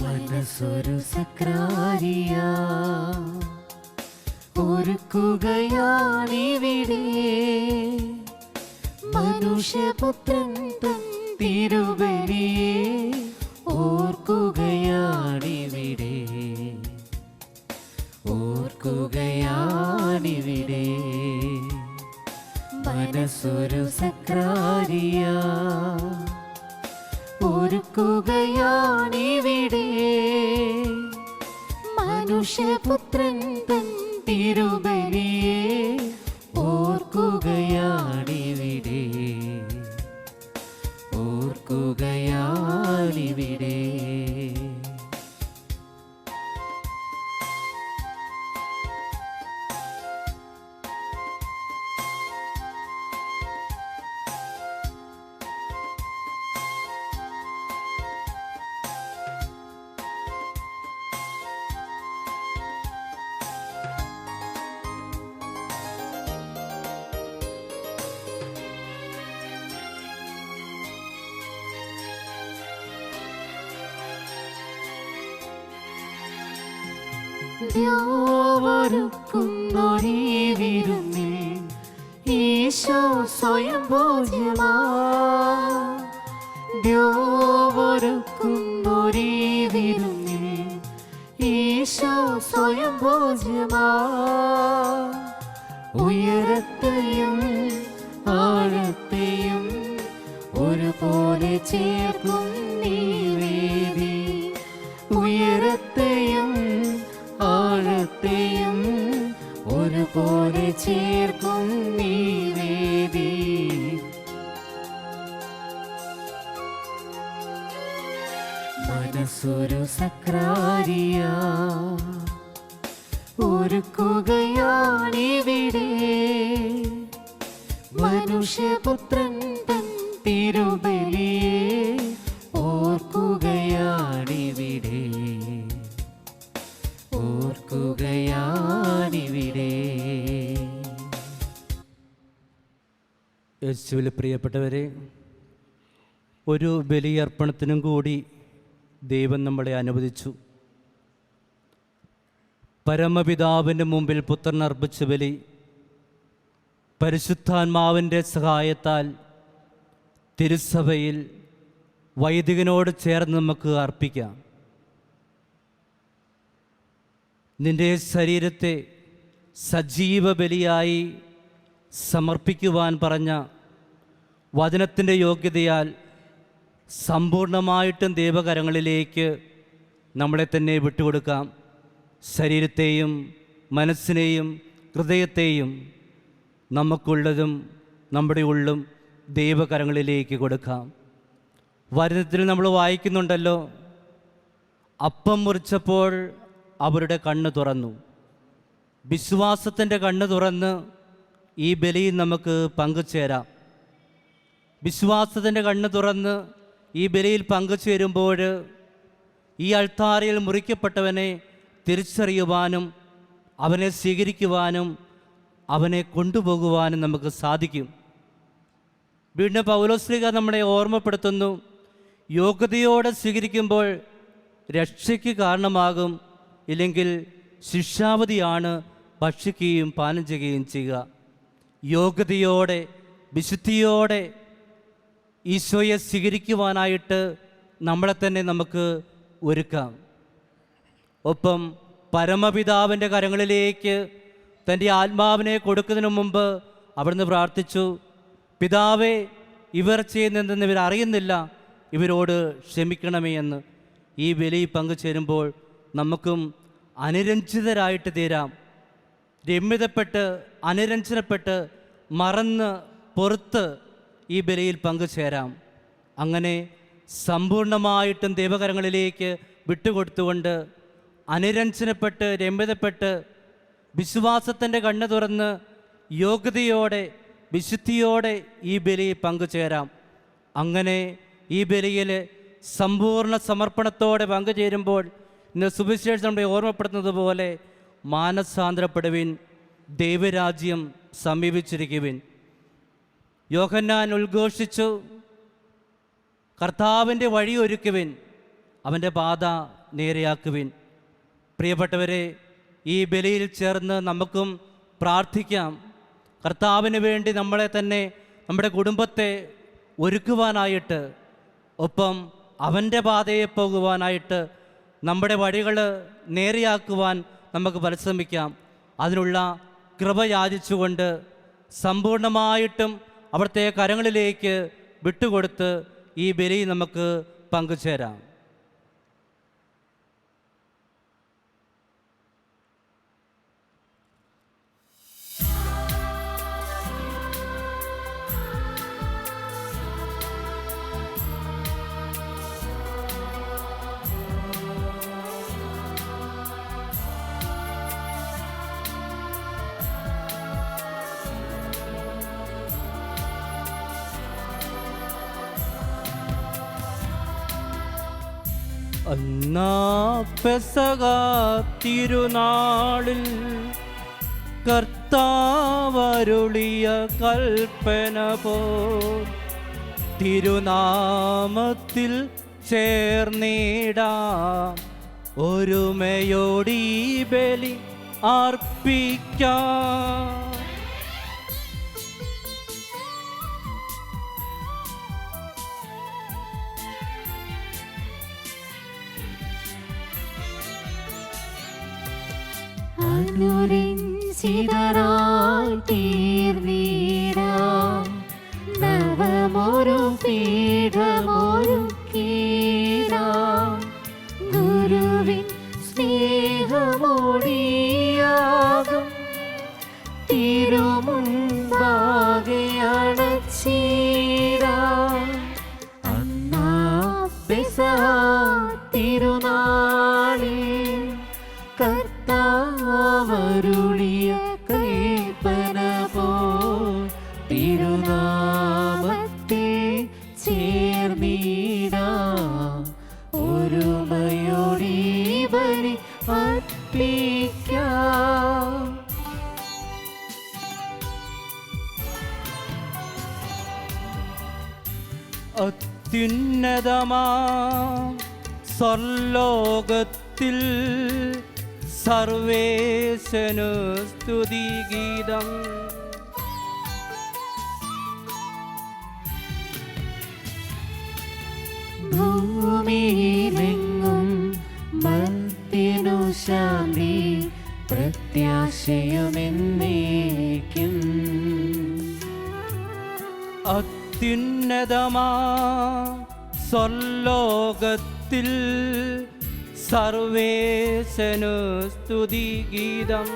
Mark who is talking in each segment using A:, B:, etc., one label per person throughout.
A: മനസ്സൊരു സക്രാരിയ ഒരുക്കുകയാണിവിടെ, മനുഷ്യപുത്രൻ തൻ തിരുബലിയെ ഓർക്കുകയാണിവിടെ, ഓർക്കുകയാണിവിടെ. മനസ്സൊരു സക്രാരിയ ഒരുക്കുകയാണിവിടെ, മനുഷ്യപുത്രൻ തൻ തിരുബലിയെ ഓർക്കുകയാണിവിടെ, ഓർക്കുകയാണിവിടെ. ൊരുക്കുന്നൊരീ വിരുന്നിൽ ഈശോ സ്വയം ഭോജ്യമാ, വിരുന്നിൽ ഈശോ സ്വയം ഭോജ്യമാ. ഉയരത്തെയും ആഴത്തെയും ഒരുപോലെ ചേർക്കും നീ വേദി, ഉയരത്തെയും ആഴത്തെയും ഒരുപോലെ ചേർക്കും നീ വേദി. മനസ്സൊരു സക്രാരിയ ഒരുക്കുകയാണിവിടെ, മനുഷ്യപുത്രൻ തൻ തിരുബലിയെ ഓർക്കുകയാണിവിടെ, ഓർക്കുകയാണിവിടെ.
B: യേശുവിൽ പ്രിയപ്പെട്ടവരെ, ഒരു ബലിയർപ്പണത്തിനും കൂടി ദൈവം നമ്മളെ അനുവദിച്ചു. പരമപിതാവിൻ്റെ മുമ്പിൽ പുത്രൻ അർപ്പിച്ച ബലി പരിശുദ്ധാത്മാവിൻ്റെ സഹായത്താൽ തിരുസഭയിൽ വൈദികനോട് ചേർന്ന് നമുക്ക് അർപ്പിക്കാം. നിന്റെ ശരീരത്തെ സജീവ ബലിയായി സമർപ്പിക്കുവാൻ പറഞ്ഞ വചനത്തിൻ്റെ യോഗ്യതയാൽ സമ്പൂർണമായിട്ടും ദൈവകരങ്ങളിലേക്ക് നമ്മളെ തന്നെ വിട്ടുകൊടുക്കാം. ശരീരത്തെയും മനസ്സിനെയും ഹൃദയത്തെയും നമുക്കുള്ളതും നമ്മുടെ ഉള്ളും ദൈവകരങ്ങളിലേക്ക് കൊടുക്കാം. വചനത്തിൽ നമ്മൾ വായിക്കുന്നുണ്ടല്ലോ, അപ്പം മുറിച്ചപ്പോൾ അവരുടെ കണ്ണ് തുറന്നു. വിശ്വാസത്തിൻ്റെ കണ്ണ് തുറന്ന് ഈ ബലിയിൽ നമുക്ക് പങ്കുചേരാം. വിശ്വാസത്തിൻ്റെ കണ്ണ് തുറന്ന് ഈ ബലിയിൽ പങ്കുചേരുമ്പോൾ ഈ അൾത്താരയിൽ മുറിക്കപ്പെട്ടവനെ തിരിച്ചറിയുവാനും അവനെ സ്വീകരിക്കുവാനും അവനെ കൊണ്ടുപോകുവാനും നമുക്ക് സാധിക്കും. വീണ്ടും പൗലോസ്ലീഹ നമ്മളെ ഓർമ്മപ്പെടുത്തുന്നു, യോഗ്യതയോടെ സ്വീകരിക്കുമ്പോൾ രക്ഷയ്ക്ക് കാരണമാകും, ഇല്ലെങ്കിൽ ശിക്ഷാവധിയാണ് ഭക്ഷിക്കുകയും പാനം ചെയ്യുകയും ചെയ്യുക. യോഗ്യതയോടെ വിശുദ്ധിയോടെ ഈശോയെ സ്വീകരിക്കുവാനായിട്ട് നമ്മളെ തന്നെ നമുക്ക് ഒരുക്കാം. ഒപ്പം പരമപിതാവിൻ്റെ കരങ്ങളിലേക്ക് തൻ്റെ ആത്മാവിനെ കൊടുക്കുന്നതിന് മുമ്പ് അവിടുന്ന് പ്രാർത്ഥിച്ചു, പിതാവേ, ഇവർ ചെയ്യുന്നതെന്ന് ഇവർ അറിയുന്നില്ല, ഇവരോട് ക്ഷമിക്കണമേ എന്ന്. ഈ ബലി പങ്കുചേരുമ്പോൾ നമുക്കും അനുരഞ്ജിതരായിട്ട് തീരാം. രമ്യതപ്പെട്ട് അനുരഞ്ജനപ്പെട്ട് മറന്ന് പൊറുത്ത് ഈ ബലിയിൽ പങ്കുചേരാം. അങ്ങനെ സമ്പൂർണമായിട്ടും ദൈവകരങ്ങളിലേക്ക് വിട്ടുകൊടുത്തുകൊണ്ട് അനുരഞ്ജനപ്പെട്ട് രമ്യതപ്പെട്ട് വിശ്വാസത്തിൻ്റെ കണ്ണ് തുറന്ന് യോഗ്യതയോടെ വിശുദ്ധിയോടെ ഈ ബലിയിൽ പങ്കുചേരാം. അങ്ങനെ ഈ ബലിയിൽ സമ്പൂർണ്ണ സമർപ്പണത്തോടെ പങ്കുചേരുമ്പോൾ ഇന്ന് സുവിശേഷം നമ്മളെ ഓർമ്മപ്പെടുത്തുന്നത് പോലെ മാനസാന്തരപ്പെടുവിൻ, ദൈവരാജ്യം സമീപിച്ചിരിക്കുവിൻ. യോഹന്നാൻ ഉദ്ഘോഷിച്ചു, കർത്താവിൻ്റെ വഴി ഒരുക്കുവിൻ, അവൻ്റെ പാത നേരെയാക്കുവിൻ. പ്രിയപ്പെട്ടവരെ, ഈ ബലിയിൽ ചേർന്ന് നമുക്കും പ്രാർത്ഥിക്കാം. കർത്താവിന് വേണ്ടി നമ്മളെ തന്നെ, നമ്മുടെ കുടുംബത്തെ ഒരുക്കുവാനായിട്ട്, ഒപ്പം അവൻ്റെ പാതയെ പോകുവാനായിട്ട്, നമ്മുടെ വഴികൾ നേരെയാക്കുവാൻ നമുക്ക് പരിശ്രമിക്കാം. അതിനുള്ള കൃപ യാചിച്ചുകൊണ്ട് സമ്പൂർണമായിട്ടും അവിടുത്തെ കരങ്ങളിലേക്ക് വിട്ടുകൊടുത്ത് ഈ ബലി നമുക്ക് പങ്കുചേരാം. അന്നാ പെസഹ തിരുനാളിൽ കർത്താവരുളിയ കൽപ്പന പോൽ തിരുനാമത്തിൽ ചേർന്നിടാം, ഒരുമയോടീ ബലി അർപ്പിക്കാം.
A: അനുരഞ്ജിതരായി തീർന്നിടാം, നവമൊരു പീഠമൊരുക്കിടാം. ഗുരുവിൻ സ്നേഹമോടിയാകും തിരുമുൻപാകെ അണച്ചിടാം. അന്നാ പെസഹ തിരുനാളിൽ കർത്താവരുളിയ കൽപ്പന പോൽ തിരുനാമത്തെ ചേർന്നിടാം, ഒരുമയോടീ ബലി അർപ്പിക്കാം.
B: അത്യുന്നതമാ സ്വർലോകത്തിൽ സർവേശനു സ്തുതിഗീതം.
A: ഭൂമിയിലെങ്ങും മർത്യനു ശാന്തി, പ്രത്യാശയുമെന്നേക്കും.
B: അത്യുന്നതമാ സ്വർലോകത്തിൽ സർവേശനു സ്തുതിഗീതം.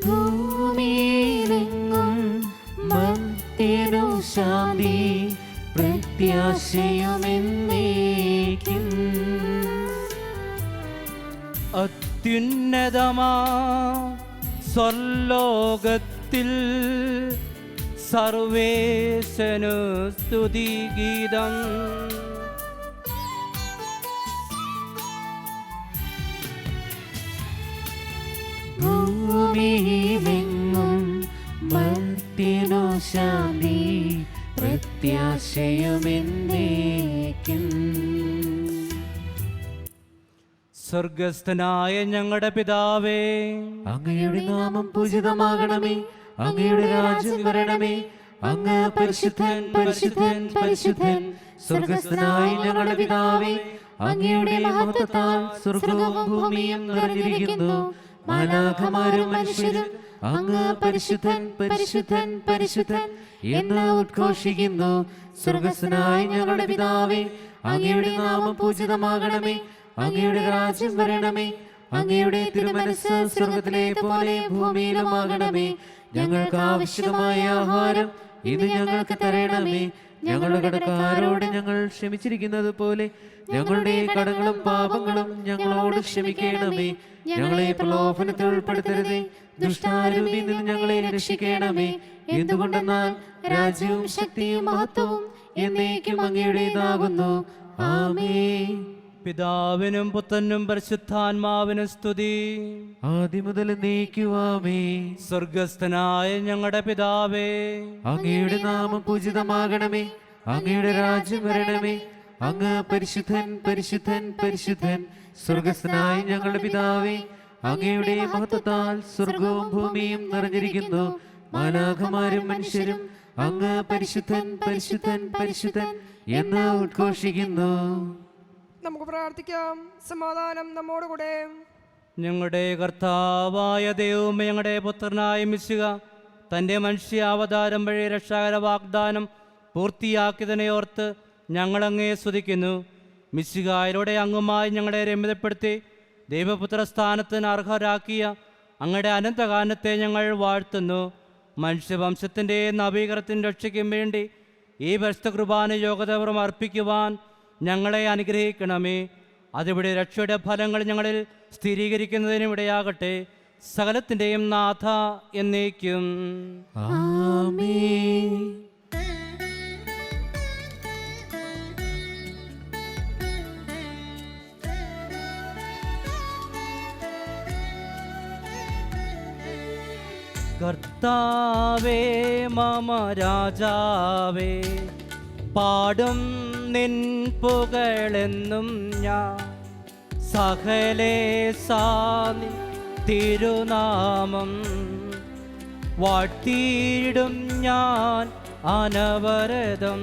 A: ഭൂമിയിലെങ്ങും മർത്യനു ശാന്തി, പ്രത്യാശയുമെന്നേക്കും.
B: അത്യുന്നതമാ സ്വർലോകത്തിൽ സർവേശനു സ്തുതിഗീതം.
A: ഭൂമിയിലെങ്ങും മർത്യനു ശാന്തി, പ്രത്യാശയുമെന്നേക്കും.
B: സ്വർഗസ്ഥനായ ഞങ്ങളുടെ പിതാവേ,
A: അങ്ങയുടെ നാമം പൂജിതമാകണമേ, അങ്ങയുടെ രാജ്യം വരണമേ, അങ്ങ് പരിശുദ്ധൻ പരിശുദ്ധൻ പരിശുദ്ധൻ. സ്വർഗസ്ഥനായ ഞങ്ങളുടെ പിതാവേ, അങ്ങയുടെ മഹത്വത്താൽ സ്വർഗവും ഭൂമിയും നിറഞ്ഞിരിക്കുന്നു. മാലാഖമാരും മനുഷ്യരും അങ്ങ് പരിശുദ്ധൻ പരിശുദ്ധൻ പരിശുദ്ധൻ എന്ന് ഉദ്ഘോഷിക്കുന്നു. സ്വർഗസ്ഥനായ ഞങ്ങളുടെ പിതാവേ, അങ്ങയുടെ നാമം പൂജിതമാകണമേ, അങ്ങയുടെ രാജ്യം വരണമേ, അങ്ങയുടെ തിരുമനസ്സ് സ്വർഗത്തിലെ പോലെ ഭൂമിയിലുമാകണമേ. ഞങ്ങൾക്ക് ആവശ്യമായ ആഹാരം ഇത് ഞങ്ങൾക്ക് തരണമേ. ഞങ്ങളുടെ കടക്കാരോട് ഞങ്ങൾ ക്ഷമിച്ചിരിക്കുന്നത് പോലെ ഞങ്ങളുടെ കടങ്ങളും പാപങ്ങളും ഞങ്ങളോട് ക്ഷമിക്കണമേ. ഞങ്ങളെ പ്രലോഭനത്തിൽ ഉൾപ്പെടുത്തരുതേ, ദുഷ്ടാരൂപിയിൽ നിന്ന് ഞങ്ങളെ രക്ഷിക്കണമേ. എന്തുകൊണ്ടെന്നാൽ രാജ്യവും ശക്തിയും മഹത്വവും എന്നേക്കും അങ്ങയുടേതാകുന്നു. ആമേൻ.
B: പിതാവിനും പുത്രനും പരിശുദ്ധാത്മാവിനും സ്തുതി.
A: ആദ്യം മുതൽ നീക്കുവാമേ.
B: സ്വർഗസ്ഥനായ ഞങ്ങളുടെ പിതാവേ,
A: അങ്ങയുടെ നാമം പൂജിതമാകണമേ. അങ്ങയുടെ രാജ്യം വരണമേ. അങ്ങ് പരിശുദ്ധൻ പരിശുദ്ധൻ പരിശുദ്ധൻ. സ്വർഗസ്ഥനായ ഞങ്ങളുടെ പിതാവേ, അങ്ങയുടെ മഹത്വത്താൽ സ്വർഗവും ഭൂമിയും നിറഞ്ഞിരിക്കുന്നു. മാലാഖമാരും മനുഷ്യരും അങ്ങ് പരിശുദ്ധൻ പരിശുദ്ധൻ പരിശുദ്ധൻ എന്ന് ഉദ്ഘോഷിക്കുന്നു.
C: നമുക്ക് പ്രാർത്ഥിക്കാം. സമാധാനം നമ്മോടുകൂടെ.
B: ഞങ്ങളുടെ കർത്താവായ ദൈവമേ, ഞങ്ങളുടെ പുത്രനായ മിശിഹ തൻ്റെ മനുഷ്യാവതാരം വഴി രക്ഷാകര വാഗ്ദാനം പൂർത്തിയാക്കിയതിനെ ഓർത്ത് ഞങ്ങളങ്ങേ സ്തുതിക്കുന്നു. മിശിഹായിലൂടെ അങ്ങുമായി ഞങ്ങളെ രമ്യതപ്പെടുത്തി ദൈവപുത്ര സ്ഥാനത്തിന് അർഹരാക്കിയ അങ്ങയുടെ അനന്തകാലത്തെ ഞങ്ങൾ വാഴ്ത്തുന്നു. മനുഷ്യവംശത്തിൻ്റെ നവീകരണത്തിൻ്റെ രക്ഷയ്ക്കും വേണ്ടി ഈ പരിശുദ്ധ കുർബാന യോഗ്യതപൂർവ്വം അർപ്പിക്കുവാൻ ഞങ്ങളെ അനുഗ്രഹിക്കണമേ. അതിവിടെ രക്ഷയുടെ ഫലങ്ങൾ ഞങ്ങളിൽ സ്ഥിരീകരിക്കുന്നതിനും ഇടയാകട്ടെ. സകലത്തിൻ്റെയും നാഥ എന്നേക്കും
A: ആമേൻ.
B: കർത്താവേ മമ രാജാവേ, പാടും നിൻ പുകഴെന്നും ഞാൻ. സകലേസാനി തിരുനാമം വാഴ്ത്തിയിടും ഞാൻ അനവരതം.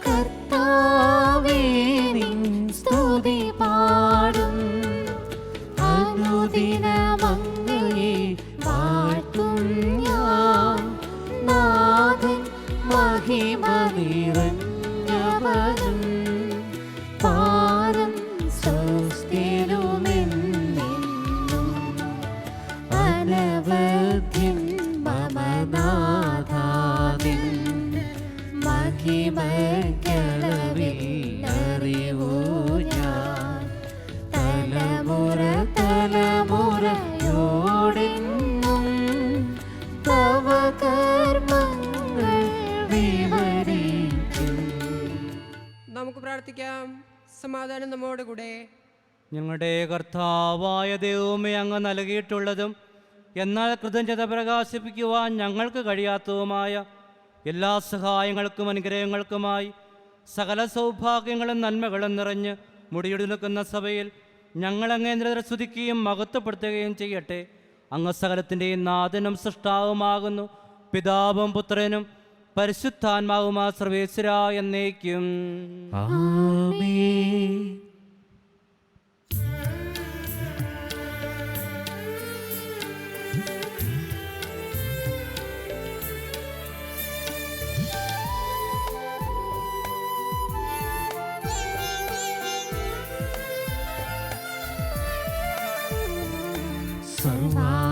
A: കർത്താവേ നിൻ സ്തുതി പാടും. അനുദിനമങ്ങയെ വാഴ്ത്തും ഞാൻ. നാഥൻ മഹിമ നിറഞ്ഞവനും പാരം സ്വസ്ഥിരുമെന്നും. അനവധ്യൻ മമ നാഥാദിൻ മഹിമകളവില്ലറിവൂ ഞാൻ. തലമുറ തലമുറയോടെന്നും തവ കർമ്മങ്ങൾ വിവരിക്കും.
C: നമുക്ക് പ്രാർത്ഥിക്കാം. സമാധാനം നമ്മോടുകൂടെ.
B: ഞങ്ങളുടെ കർത്താവായ ദൈവമേ, അങ്ങ് നൽകിയിട്ടുള്ളതും എന്നാൽ കൃതജ്ഞത പ്രകാശിപ്പിക്കുവാൻ ഞങ്ങൾക്ക് കഴിയാത്തതുമായ എല്ലാ സഹായങ്ങൾക്കും അനുഗ്രഹങ്ങൾക്കുമായി സകല സൗഭാഗ്യങ്ങളും നന്മകളും നിറഞ്ഞ് മുടിയൊടി നിൽക്കുന്ന സഭയിൽ ഞങ്ങളങ്ങേ നിരസ്തുതിക്കുകയും മഹത്വപ്പെടുത്തുകയും ചെയ്യട്ടെ. അങ്ങ് സകലത്തിൻ്റെയും നാഥനും സൃഷ്ടാവുമാകുന്നു. പിതാവും പുത്രനും പരിശുദ്ധാത്മാവുമാ സർവേശ്വര എന്നേക്കും
A: ആമേൻ.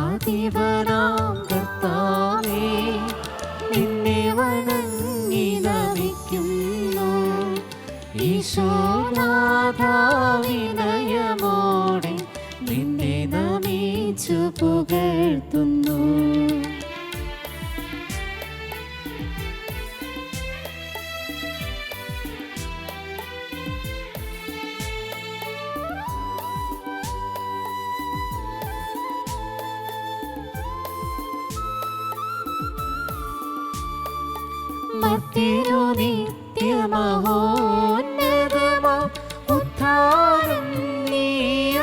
A: സർവാധിപനാം കർത്താവേ, നിന്നെ വണങ്ങി നമിക്കുന്നു. ഈശോനാഥാ വിനയമോടെ നിന്നെ നമിച്ചു പുകഴ്ത്തുന്നു. മർത്യനു നിത്യമഹോന്നതമാ ഉദ്ധാരം നീ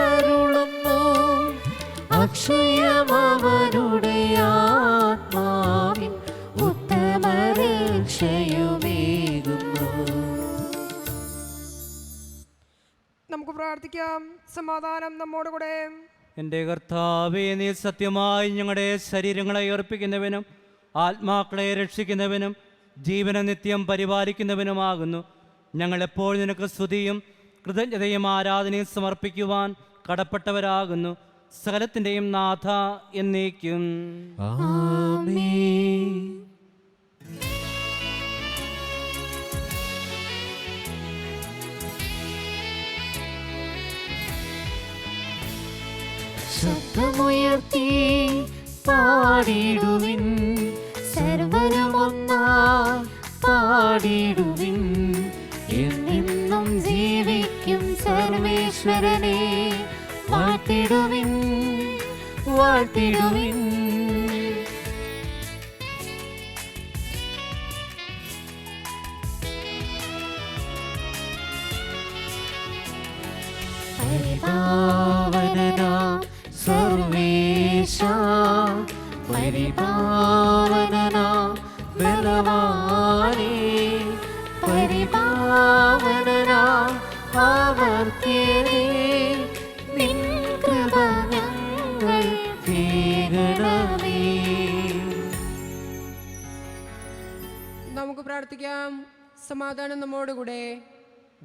A: അരുളുന്നു. അക്ഷയമവനുടെ ആത്മാവിൻ ഉത്തമ രക്ഷയുമേകുന്നു.
C: നമുക്ക് പ്രാർത്ഥിക്കാം. സമാധാനം നമ്മോടുകൂടെ.
B: എൻ്റെ കർത്താവേ, നീ സത്യമായി ഞങ്ങളുടെ ശരീരങ്ങളെ അർപ്പിക്കുന്നവനും ആത്മാക്കളെ രക്ഷിക്കുന്നവനും ജീവനെ നിത്യം പരിപാലിക്കുന്നവനുമാകുന്നു. ഞങ്ങളെപ്പോൾ നിനക്ക് സ്തുതിയും കൃതജ്ഞതയും ആരാധനയും സമർപ്പിക്കുവാൻ കടപ്പെട്ടവരാകുന്നു. സകലത്തിൻ്റെയും നാഥ എന്നേക്കും
A: ആമേൻ. ശബ്ദമുയർത്തി പാടിടുവിൻ, സർവരുമൊന്നായി പാടിടുവിൻ. എന്നെന്നും ജീവിക്കും സർവേശ്വരനെ വാഴ്ത്തിടുവിൻ, വാഴ്ത്തിടുവിൻ. പരിപാവനനാം സർവേശാ, പരിപാവനനാം ബലവാനേ, പരിപാവനനാം ആവർത്തിയനേ, നിൻ കൃപ ഞങ്ങൾ തേടണമേ.
C: നമുക്ക് പ്രാർത്ഥിക്കാം. സമാധാനം നമ്മോടുകൂടെ.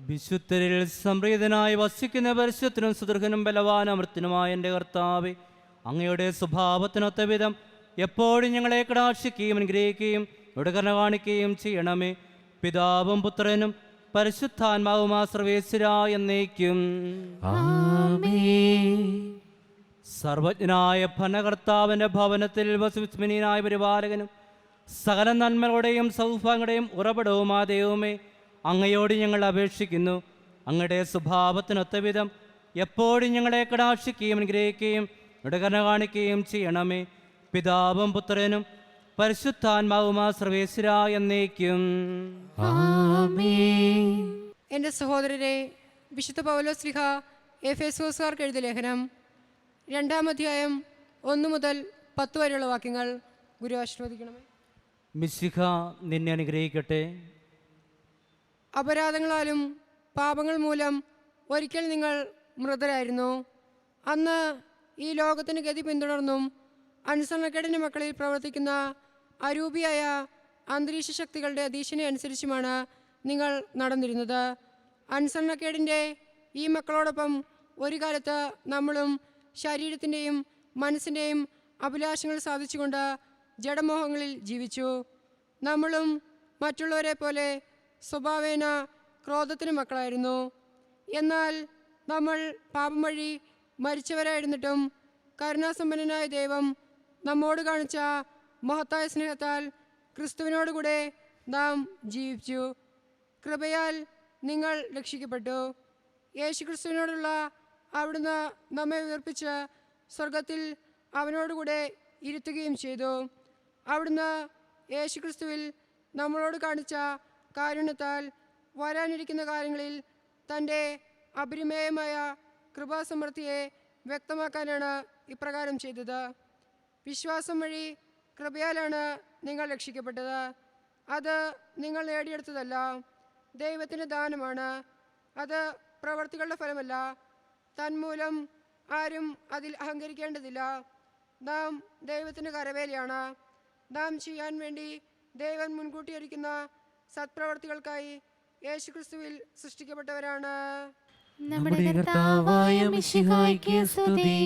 B: വിശുദ്ധരിൽ സംപ്രീതനായി വസിക്കുന്ന പരിശുദ്ധനും സുദൃഢനും ബലവാനും അമൃത്തിനുമായ എൻ്റെ കർത്താവേ, അങ്ങയുടെ സ്വഭാവത്തിനൊത്ത വിധം എപ്പോഴും ഞങ്ങളെ കടാക്ഷിക്കുകയും അനുഗ്രഹിക്കുകയും ഉടകരണ കാണിക്കുകയും ചെയ്യണമേ. പിതാവും പുത്രനും പരിശുദ്ധാത്മാവുമാ സർവേശ്വര എന്നേക്കും. സർവജ്ഞനായ ഭരണകർത്താവിൻ്റെ ഭവനത്തിൽ വസുവിസ്മനീയനായ പരിപാലകനും സകല നന്മകളുടെയും സൗഭാഗ്യങ്ങളുടെയും ഉറവിടവുമാ ദൈവമേ, അങ്ങയോട് ഞങ്ങൾ അപേക്ഷിക്കുന്നു. അങ്ങയുടെ സ്വഭാവത്തിനൊത്ത വിധം എപ്പോഴും ഞങ്ങളെ കടാക്ഷിക്കുകയും അനുഗ്രഹിക്കുകയും ഉടകരണ കാണിക്കുകയും ചെയ്യണമേ. പിതാവും പുത്രനും പരിശുദ്ധാത്മാവുമാ സർവേശ്വര എന്നേക്കും.
C: എൻ്റെ സഹോദരരെ, വിശുദ്ധ പൗലോസ് ശ്ലീഹ എഫെസോസുകാർക്ക് എഴുതിയ ലേഖനം 2-ാം അധ്യായം 1 മുതൽ 10 വരെയുള്ള വാക്യങ്ങൾ ഗുരു ആശീർവദിക്കണമേ.
B: മിശിഹ നിന്നെ അനുഗ്രഹിക്കട്ടെ.
C: അപരാധങ്ങളാലും പാപങ്ങൾ മൂലം ഒരിക്കൽ നിങ്ങൾ മൃതരായിരുന്നു. അന്ന് ഈ ലോകത്തിന് ഗതി പിന്തുടർന്നും അനുസരണക്കേടിൻ്റെ മക്കളിൽ പ്രവർത്തിക്കുന്ന അരൂപിയായ അന്തരീക്ഷ ശക്തികളുടെ അധീക്ഷനെ അനുസരിച്ചുമാണ് നിങ്ങൾ നടന്നിരുന്നത്. അനുസരണക്കേടിൻ്റെ ഈ മക്കളോടൊപ്പം ഒരു കാലത്ത് നമ്മളും ശരീരത്തിൻ്റെയും മനസ്സിൻ്റെയും അഭിലാഷങ്ങൾ സാധിച്ചുകൊണ്ട് ജഡമോഹങ്ങളിൽ ജീവിച്ചു. നമ്മളും മറ്റുള്ളവരെ പോലെ സ്വഭാവേന ക്രോധത്തിന് മക്കളായിരുന്നു. എന്നാൽ നമ്മൾ പാപം വഴി മരിച്ചവരായിരുന്നിട്ടും കരുണാസമ്പന്നനായ ദൈവം നമ്മോട് കാണിച്ച മഹത്തായ സ്നേഹത്താൽ ക്രിസ്തുവിനോടുകൂടെ നാം ജീവിച്ചു. കൃപയാൽ നിങ്ങൾ രക്ഷിക്കപ്പെട്ടു. യേശുക്രിസ്തുവിനോടുള്ള അവിടുന്ന് നമ്മെ ഉയർപ്പിച്ച് സ്വർഗത്തിൽ അവനോടുകൂടെ ഇരുത്തുകയും ചെയ്തു. അവിടുന്ന് യേശുക്രിസ്തുവിൽ നമ്മളോട് കാണിച്ച കാരുണ്യത്താൽ വരാനിരിക്കുന്ന കാര്യങ്ങളിൽ തൻ്റെ അപരിമേയമായ കൃപാസമൃദ്ധിയെ വ്യക്തമാക്കാനാണ് ഇപ്രകാരം ചെയ്തത്. വിശ്വാസം വഴി കൃപയാലാണ് നിങ്ങൾ രക്ഷിക്കപ്പെട്ടത്. അത് നിങ്ങൾ നേടിയെടുത്തതല്ല, ദൈവത്തിൻ്റെ ദാനമാണ്. അത് പ്രവർത്തികളുടെ ഫലമല്ല. തന്മൂലം ആരും അതിൽ അഹങ്കരിക്കേണ്ടതില്ല. നാം ദൈവത്തിൻ്റെ കരവേലയാണ്. നാം ചെയ്യാൻ വേണ്ടി ദൈവം മുൻകൂട്ടി ഒരുക്കുന്ന സത്പ്രവർത്തികൾക്കായി യേശുക്രിസ്തുവിൽ സൃഷ്ടിക്കപ്പെട്ടവരാണ്.
A: നമ്മുടെ കർത്താവായ മിശിഹായ്ക്ക് സ്തുതി.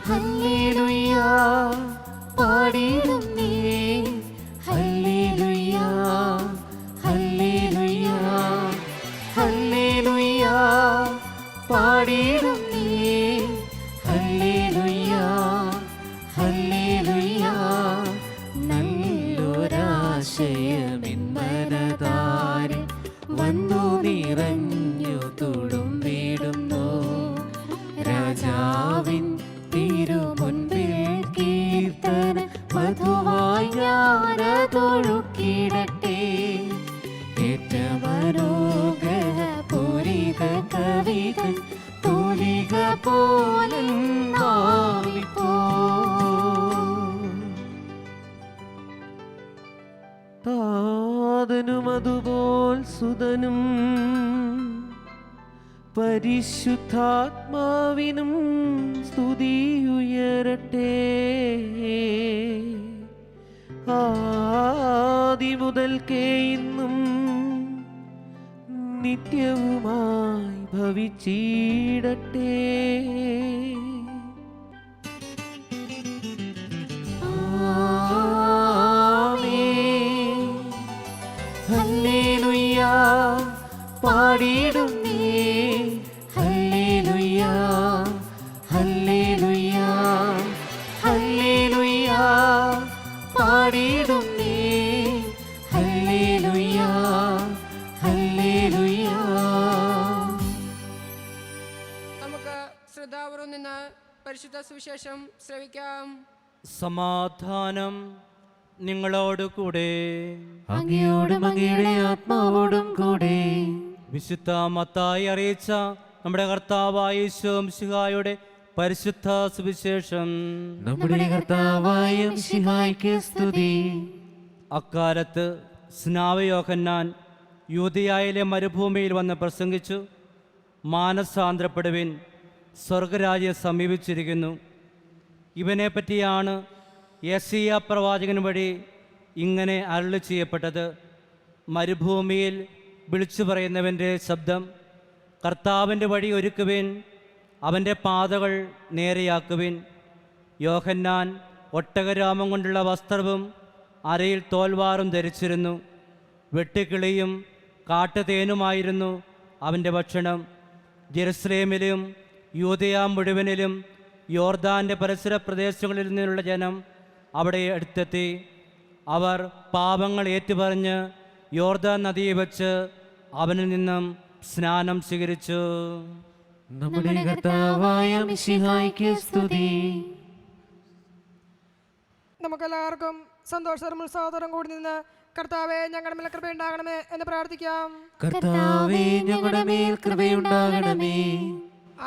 A: ഹല്ലേലൂയ പാടിടും നീ, ഹല്ലേലൂയ ഹല്ലേലൂയ ഹല്ലേലൂയ പാടിടും നീ, ഹല്ലേലൂയ ഹല്ലേലൂയ. നല്ലൊരാശയമെൻ മനതാരിൽ വന്നു നിറഞ്ഞു തുളുമ്പിടുന്നു. രാജാവിൻ തിരുമുൻപിൽ കീർത്തന മധുവായി ഞാനതൊഴുക്കിടട്ടെ. ഏറ്റമനോഹര പൂരിത കവിതൻ തൂലിക പോലെന്നാവിപ്പോ.
D: താതനും അതുപോൽ സുതനും പരിശുദ്ധാത്മാവിനും സ്തുതിയുയരട്ടെ. ആദിമുതൽക്കേ ഇന്നും നിത്യവുമായി ഭവിച്ചിടട്ടെ.
A: ആമേൻ. ഹല്ലേലൂയ പാടിടുന്നേ, ഹല്ലേലൂയ ഹല്ലേലൂയ ഹല്ലേലൂയ പാടിടുന്നേ, ഹല്ലേലൂയ ഹല്ലേലൂയ.
C: നമുക്ക് ശ്രദ്ധാപൂർവം നിന്ന് പരിശുദ്ധ സുവിശേഷം ശ്രവിക്കാം.
B: സമാധാനം നിങ്ങളോട് കൂടെ.
A: അങ്ങയോടും അങ്ങയുടെ ആത്മാവോടും കൂടെ.
B: വിശുദ്ധ മത്തായി അറിയിച്ച നമ്മുടെ കർത്താവായ യേശു മിശിഹായുടെ പരിശുദ്ധ സുവിശേഷം.
A: നമ്മുടെ കർത്താവായ മിശിഹായ്ക്ക് സ്തുതി.
B: അക്കാലത്ത് സ്നാപക യോഹന്നാൻ യൂദയായിലെ മരുഭൂമിയിൽ വന്ന് പ്രസംഗിച്ചു, മാനസാന്തരപ്പെടുവിൻ, സ്വർഗരാജ്യം സമീപിച്ചിരിക്കുന്നു. ഇവനെപ്പറ്റിയാണ് യെശയ്യാ പ്രവാചകൻ വഴി ഇങ്ങനെ അരുളി ചെയ്യപ്പെട്ടത്: മരുഭൂമിയിൽ വിളിച്ചു പറയുന്നവൻ്റെ ശബ്ദം, കർത്താവിൻ്റെ വഴി ഒരുക്കുവിൻ, അവൻ്റെ പാതകൾ നേരെയാക്കുവിൻ. യോഹന്നാൻ ഒട്ടകരോമം കൊണ്ടുള്ള വസ്ത്രവും അരയിൽ തോൽവാറും ധരിച്ചിരുന്നു. വെട്ടുക്കിളിയും കാട്ടുതേനുമായിരുന്നു അവൻ്റെ ഭക്ഷണം. ജെറുസലേമിലും യൂദയ മുഴുവനിലും യോർദാൻ്റെ പരിസര പ്രദേശങ്ങളിൽ നിന്നുള്ള ജനം അവിടെ അടുത്തെത്തി. അവർ പാപങ്ങൾ ഏറ്റുപറഞ്ഞ് യോർദാൻ നദിയെ വെച്ച് അവനിൽ നിന്നും സ്നാനം സ്വീകരിച്ചു.
A: നമ്മുടെ കർത്താവായ മിശിഹായ്ക്ക് സ്തുതി.
E: നമുക്കെല്ലാവർക്കും സന്തോഷവും ഉത്സാഹത്തോടും കൂടി നിന്ന് കർത്താവെ ഞങ്ങളുടെ മേൽ കൃപയുണ്ടാകണമേ എന്ന് പ്രാർത്ഥിക്കാം.
A: കർത്താവേ ഞങ്ങളുടെ മേൽ കൃപയുണ്ടാകണമേ.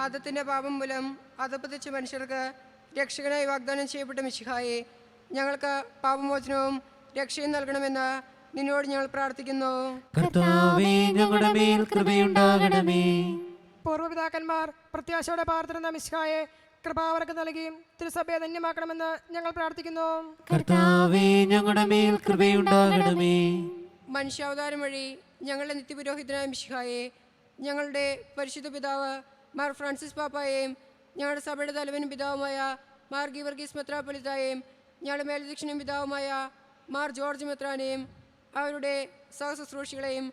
C: ആദത്തിന്റെ പാപം മൂലം അധപ്പതിച്ച മനുഷ്യർക്ക് രക്ഷകനായി വാഗ്ദാനം ചെയ്യപ്പെട്ട മിശിഹായെ, ഞങ്ങൾക്ക് പാപമോചനവും രക്ഷയും നൽകണമെന്ന് നിന്നോട് ഞങ്ങൾ പ്രാർത്ഥിക്കുന്നു.
A: കർത്താവേ ഞങ്ങളുടെ മേൽ കൃപയുണ്ടാകണമേ.
E: പൂർവ്വപിതാക്കന്മാർ പ്രത്യാശയോടെ പാർത്തിരുന്ന മിശിഹായെ കൃപാവർക്ക് നൽകി തിരുസഭയെ ധന്യമാക്കണമെന്ന് ഞങ്ങൾ പ്രാർത്ഥിക്കുന്നു.
A: കർത്താവേ ഞങ്ങളുടെ മേൽ കൃപയുണ്ടാകണമേ.
C: മനുഷ്യാവതാരം വഴി ഞങ്ങളുടെ നിത്യപുരോഹിതനായ മിശിഹായെ, ഞങ്ങളുടെ പരിശുദ്ധ പിതാവ് മാർ ഫ്രാൻസിസ് പാപ്പായെയും ഞങ്ങളുടെ സഭയുടെ തലവനും പിതാവുമായ മാർ ഗീവർഗീസ് മെത്രാപ്പൊലീത്തായെയും ഞങ്ങളുടെ മേലധ്യക്ഷനും പിതാവുമായ മാർ ജോർജ് മെത്രാനെയും അവരുടെ സഹശുശ്രൂഷികളെയും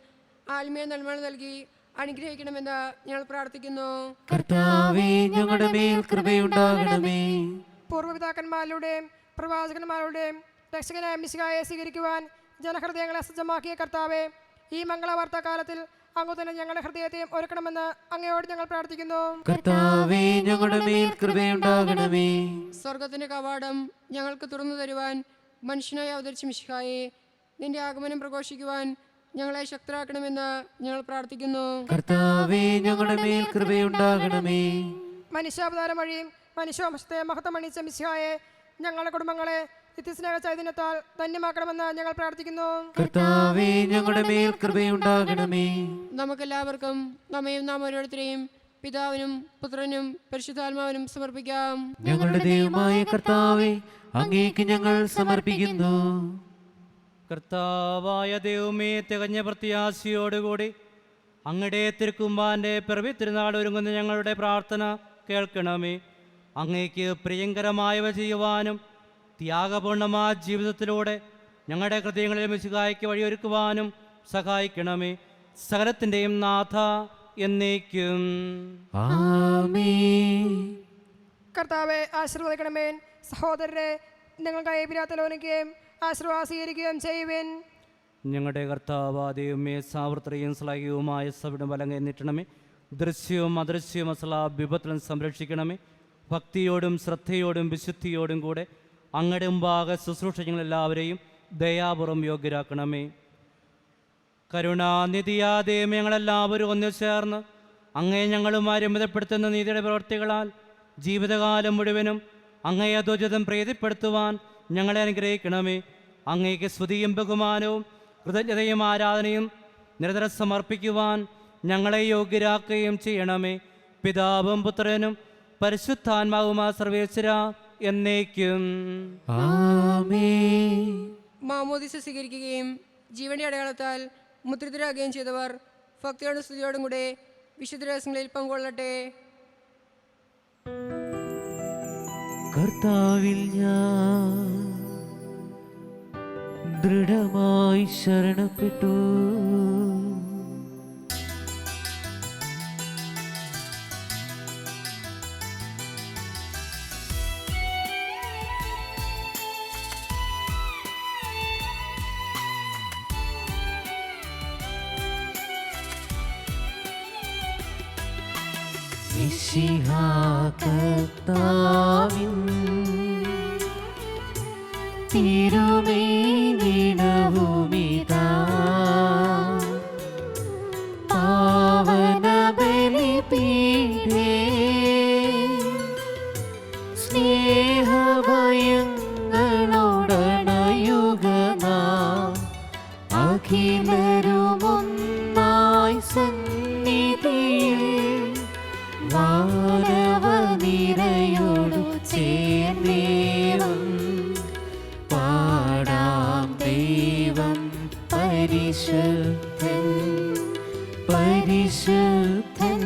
C: ആത്മീയ നന്മകൾ നൽകി അനുഗ്രഹിക്കണമെന്ന് ഞങ്ങൾ പ്രാർത്ഥിക്കുന്നു.
A: കർത്താവേ ഞങ്ങളുടെ മേൽ കൃപയുണ്ടാകണമേ.
E: പൂർവ്വപിതാക്കന്മാരുടെയും പ്രവാചകന്മാരുടെയും രക്ഷകനായ മിശിഹായെ സ്വീകരിക്കുവാൻ ജനഹൃദയങ്ങളെ സജ്ജമാക്കിയ കർത്താവെ, ഈ മംഗളവാർത്താകാലത്തിൽ അങ്ങ് തന്നെ ഞങ്ങളുടെ ഹൃദയത്തെയും ഒരുക്കണമെന്ന് അങ്ങയോട് ഞങ്ങൾ പ്രാർത്ഥിക്കുന്നു.
A: കർത്താവേ ഞങ്ങളുടെ മേൽ കൃപയുണ്ടാകണമേ.
C: സ്വർഗത്തിന്റെ കവാടം ഞങ്ങൾക്ക് തുറന്നു തരുവാൻ മനുഷ്യനായി അവതരിച്ച മിശിഹായെ, നിന്റെ ആഗമനം പ്രഘോഷിക്കുവാൻ ഞങ്ങളെ ശക്തരാക്കണമെന്ന് ഞങ്ങൾ പ്രാർത്ഥിക്കുന്നു.
A: കർത്താവേ ഞങ്ങളുടെ മേൽ കൃപയുണ്ടാകണമേ.
E: മനുഷ്യാവതാരം വഴി മനുഷ്യവംശത്തെ മഹത്വമണിച്ച മിശിഹായെ, ഞങ്ങളുടെ കുടുംബങ്ങളെ നിത്യസ്നേഹ ചൈതന്യത്താൽ ധന്യമാക്കണമെന്ന് ഞങ്ങൾ പ്രാർത്ഥിക്കുന്നു.
A: കർത്താവേ ഞങ്ങളുടെ മേൽ കൃപയുണ്ടാകണമേ.
C: നമുക്കെല്ലാവർക്കും നമ്മയും നാം ഓരോരുത്തരെയും പിതാവിനും പുത്രനും പരിശുദ്ധാത്മാവിനും സമർപ്പിക്കാം.
A: ഞങ്ങളുടെ ദൈവമായ കർത്താവേ, അങ്ങേക്ക് ഞങ്ങൾ സമർപ്പിക്കുന്നു.
B: കർത്താവായ ദൈവമേ, തികഞ്ഞ പ്രത്യാശയോടുകൂടി അങ്ങയുടെ തിരുക്കുമ്പാൻ്റെ പിറവി തിരുനാൾ ഒരുങ്ങുന്ന ഞങ്ങളുടെ പ്രാർത്ഥന കേൾക്കണമേ. അങ്ങേക്ക് പ്രിയങ്കരമായവ ചെയ്യുവാനും ത്യാഗപൂർണമായ ജീവിതത്തിലൂടെ ഞങ്ങളുടെ ഹൃദയങ്ങളിൽ മിശിഹായ്ക്ക് വഴിയൊരുക്കുവാനും സഹായിക്കണമേ. സകലത്തിൻ്റെയും നാഥ എന്നേക്കും
A: ആമേൻ.
E: കർത്താവെ ആശീർവദിക്കണമേ. സഹോദരരെ, നിങ്ങൾക്കായി പിരാത്തലോനിക്കുകയും ആശീർവാദം സ്വീകരിക്കുകയും ചെയ്യുവിൻ.
B: ഞങ്ങളുടെ കർത്താവാദയുമേ, സാവൃത്രയും ശ്ലാഘ്യവുമായ സവിടം ബലം എന്നിട്ടണമേ. ദൃശ്യവും അദൃശ്യവും അസലാ വിപത്തിലും സംരക്ഷിക്കണമേ. ഭക്തിയോടും ശ്രദ്ധയോടും വിശുദ്ധിയോടും കൂടെ അങ്ങയുടെ മുമ്പാകെ ശുശ്രൂഷ ഞങ്ങളെല്ലാവരെയും ദയാപൂർവം യോഗ്യരാക്കണമേ. കരുണാനിധിയാദേമേ, ഞങ്ങളെല്ലാവരും ഒന്നു ചേർന്ന് അങ്ങയെ ഞങ്ങളുമായി രമ്യതപ്പെടുത്തുന്ന നീതിയുടെ പ്രവൃത്തികളാൽ ജീവിതകാലം മുഴുവനും അങ്ങയെ അധോചിതം പ്രീതിപ്പെടുത്തുവാൻ ഞങ്ങളെ അനുഗ്രഹിക്കണമേ. അങ്ങേക്ക് സ്തുതിയും ബഹുമാനവും കൃതജ്ഞതയും ആരാധനയും നിരന്തരം സമർപ്പിക്കുവാൻ ഞങ്ങളെ യോഗ്യരാക്കുകയും ചെയ്യണമേ. പിതാവും പുത്രനും പരിശുദ്ധാത്മാവുമായ സർവേശ്വര എന്നേക്കും
A: ആമേൻ.
C: മാമോദിസ സ്വീകരിക്കുകയും ജീവന്റെ അടയാളത്താൽ മുദ്രിതരാകുകയും ചെയ്തവർ ഭക്തിയോടും സ്തുതിയോടും കൂടെ വിശുദ്ധ രഹസ്യങ്ങളിൽ പങ്കുകൊള്ളട്ടെ.
D: കർത്താവിൽ ഞാൻ ദൃഢമായി ശരണപ്പെട്ടു. മിശിഹാ കർത്താവിൻ തിരുമേനിടവുമിതാ പാവന ബലിപീഠേ സ്നേഹഭയങ്ങളോടണയുഗനാം അഖിലരുമൊന്നായി സന്നിധിയിൽ വാനവനിരയോടു ചേർന്നേവം പാടാം ദൈവം പരിശുദ്ധൻ പരിശുദ്ധൻ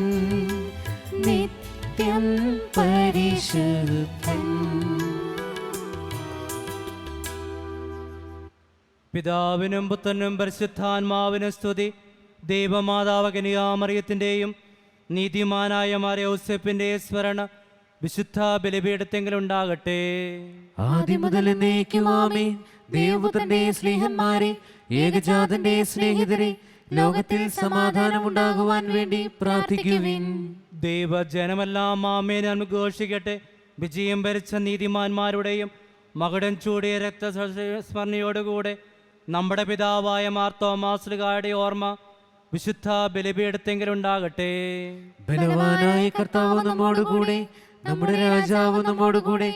D: നിത്യം പരിശുദ്ധൻ.
B: പിതാവിനും പുത്രനും പരിശുദ്ധാത്മാവിനും സ്തുതി. ദൈവമാതാവ് കന്യകാമറിയത്തിൻ്റെയും നീതിമാനായ മാർയോസേപ്പിൻ്റെ സ്മരണ വിശുദ്ധ ബലിപീഠത്തെങ്കിലുണ്ടാകട്ടെ.
D: ആദ്യം മുതൽ എന്നേക്കും ആമേൻ. ദൈവപുത്രന്റെ സ്നേഹന്മാരെ, ഏകജാതന്റെ സ്നേഹിതരെ, ലോകത്തിൽ സമാധാനമുണ്ടാകുവാൻ വേണ്ടി പ്രാർത്ഥിക്കുവിൻ.
B: ദൈവജനമെല്ലാം ആമേൻ അനുഘോഷിക്കട്ടെ. വിജയം ഭരിച്ച നീതിമാന്മാരുടെയും മകുടം ചൂടിയ രക്തസ്മരണയോടുകൂടെ നമ്മുടെ പിതാവായ മാർ തോമാശ്ലീഹായുടെ ഓർമ്മ വിശുദ്ധ ബലിപീഠത്തെങ്കിലുണ്ടാകട്ടെ.
D: ബലവാനായ കർത്താവ് നമ്മോടുകൂടെ, നമ്മുടെ രാജാവ് നമ്മോടുകൂടെ,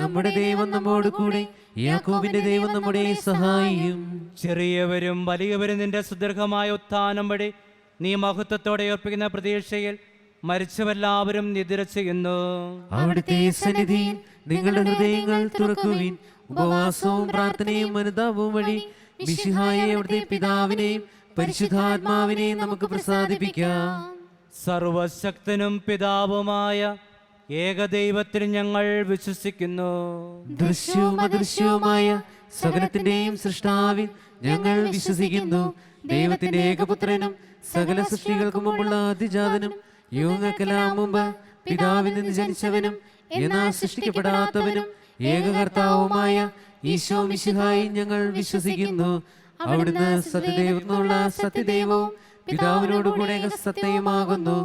D: നമ്മുടെ ദൈവം നമ്മോടുകൂടെ, യാക്കോബിന്റെ ദൈവം നമ്മുടെ സഹായിയും.
B: ചെറിയവരും വലിയവരും നിന്റെ സുദീർഘമായ ഉത്ഥാനം വഴി നീ മഹത്വത്തോടെ ഏർപ്പിക്കുന്ന പ്രതീക്ഷയിൽ മരിച്ചവരെല്ലാവരും നിദ്ര ചെയ്യുന്നു.
D: അവിടുത്തെ സന്നിധിയിൽ നിങ്ങളുടെ ഹൃദയങ്ങൾ തുറക്കുവിൻ. ഉപവാസവും പ്രാർത്ഥനയും അനുതാപവും വഴി മിശിഹായെ അവിടുത്തെ പിതാവിനെയും പരിശുദ്ധാത്മാവിനെയും നമുക്ക് പ്രസാദിപ്പിക്കാം.
B: സർവശക്തനും പിതാവുമായ ഏകദൈവത്തിൽ ഞങ്ങൾ വിശ്വസിക്കുന്നു.
D: ദൃശ്യവും അദൃശ്യവുമായ സകലത്തിന്റെയും സൃഷ്ടാവിൽ ഞങ്ങൾ വിശ്വസിക്കുന്നു. ദൈവത്തിന്റെ ഏകപുത്രനും സകല സൃഷ്ടികൾക്ക് മുമ്പുള്ള അതിജാതനും യുഗങ്ങൾക്കെല്ലാം മുമ്പ് പിതാവിൽ നിന്ന് ജനിച്ചവനും എന്നാൽ സൃഷ്ടിക്കപ്പെടാത്തവനും ഏകകർത്താവുമായ ഈശോ മിശിഹായിൽ ഞങ്ങൾ വിശ്വസിക്കുന്നു. അവിടുന്ന് സത്യദൈവത്തിനുള്ള സത്യദൈവവും പിതാവിനോടുകൂടെ സത്യയുമാകുന്നു.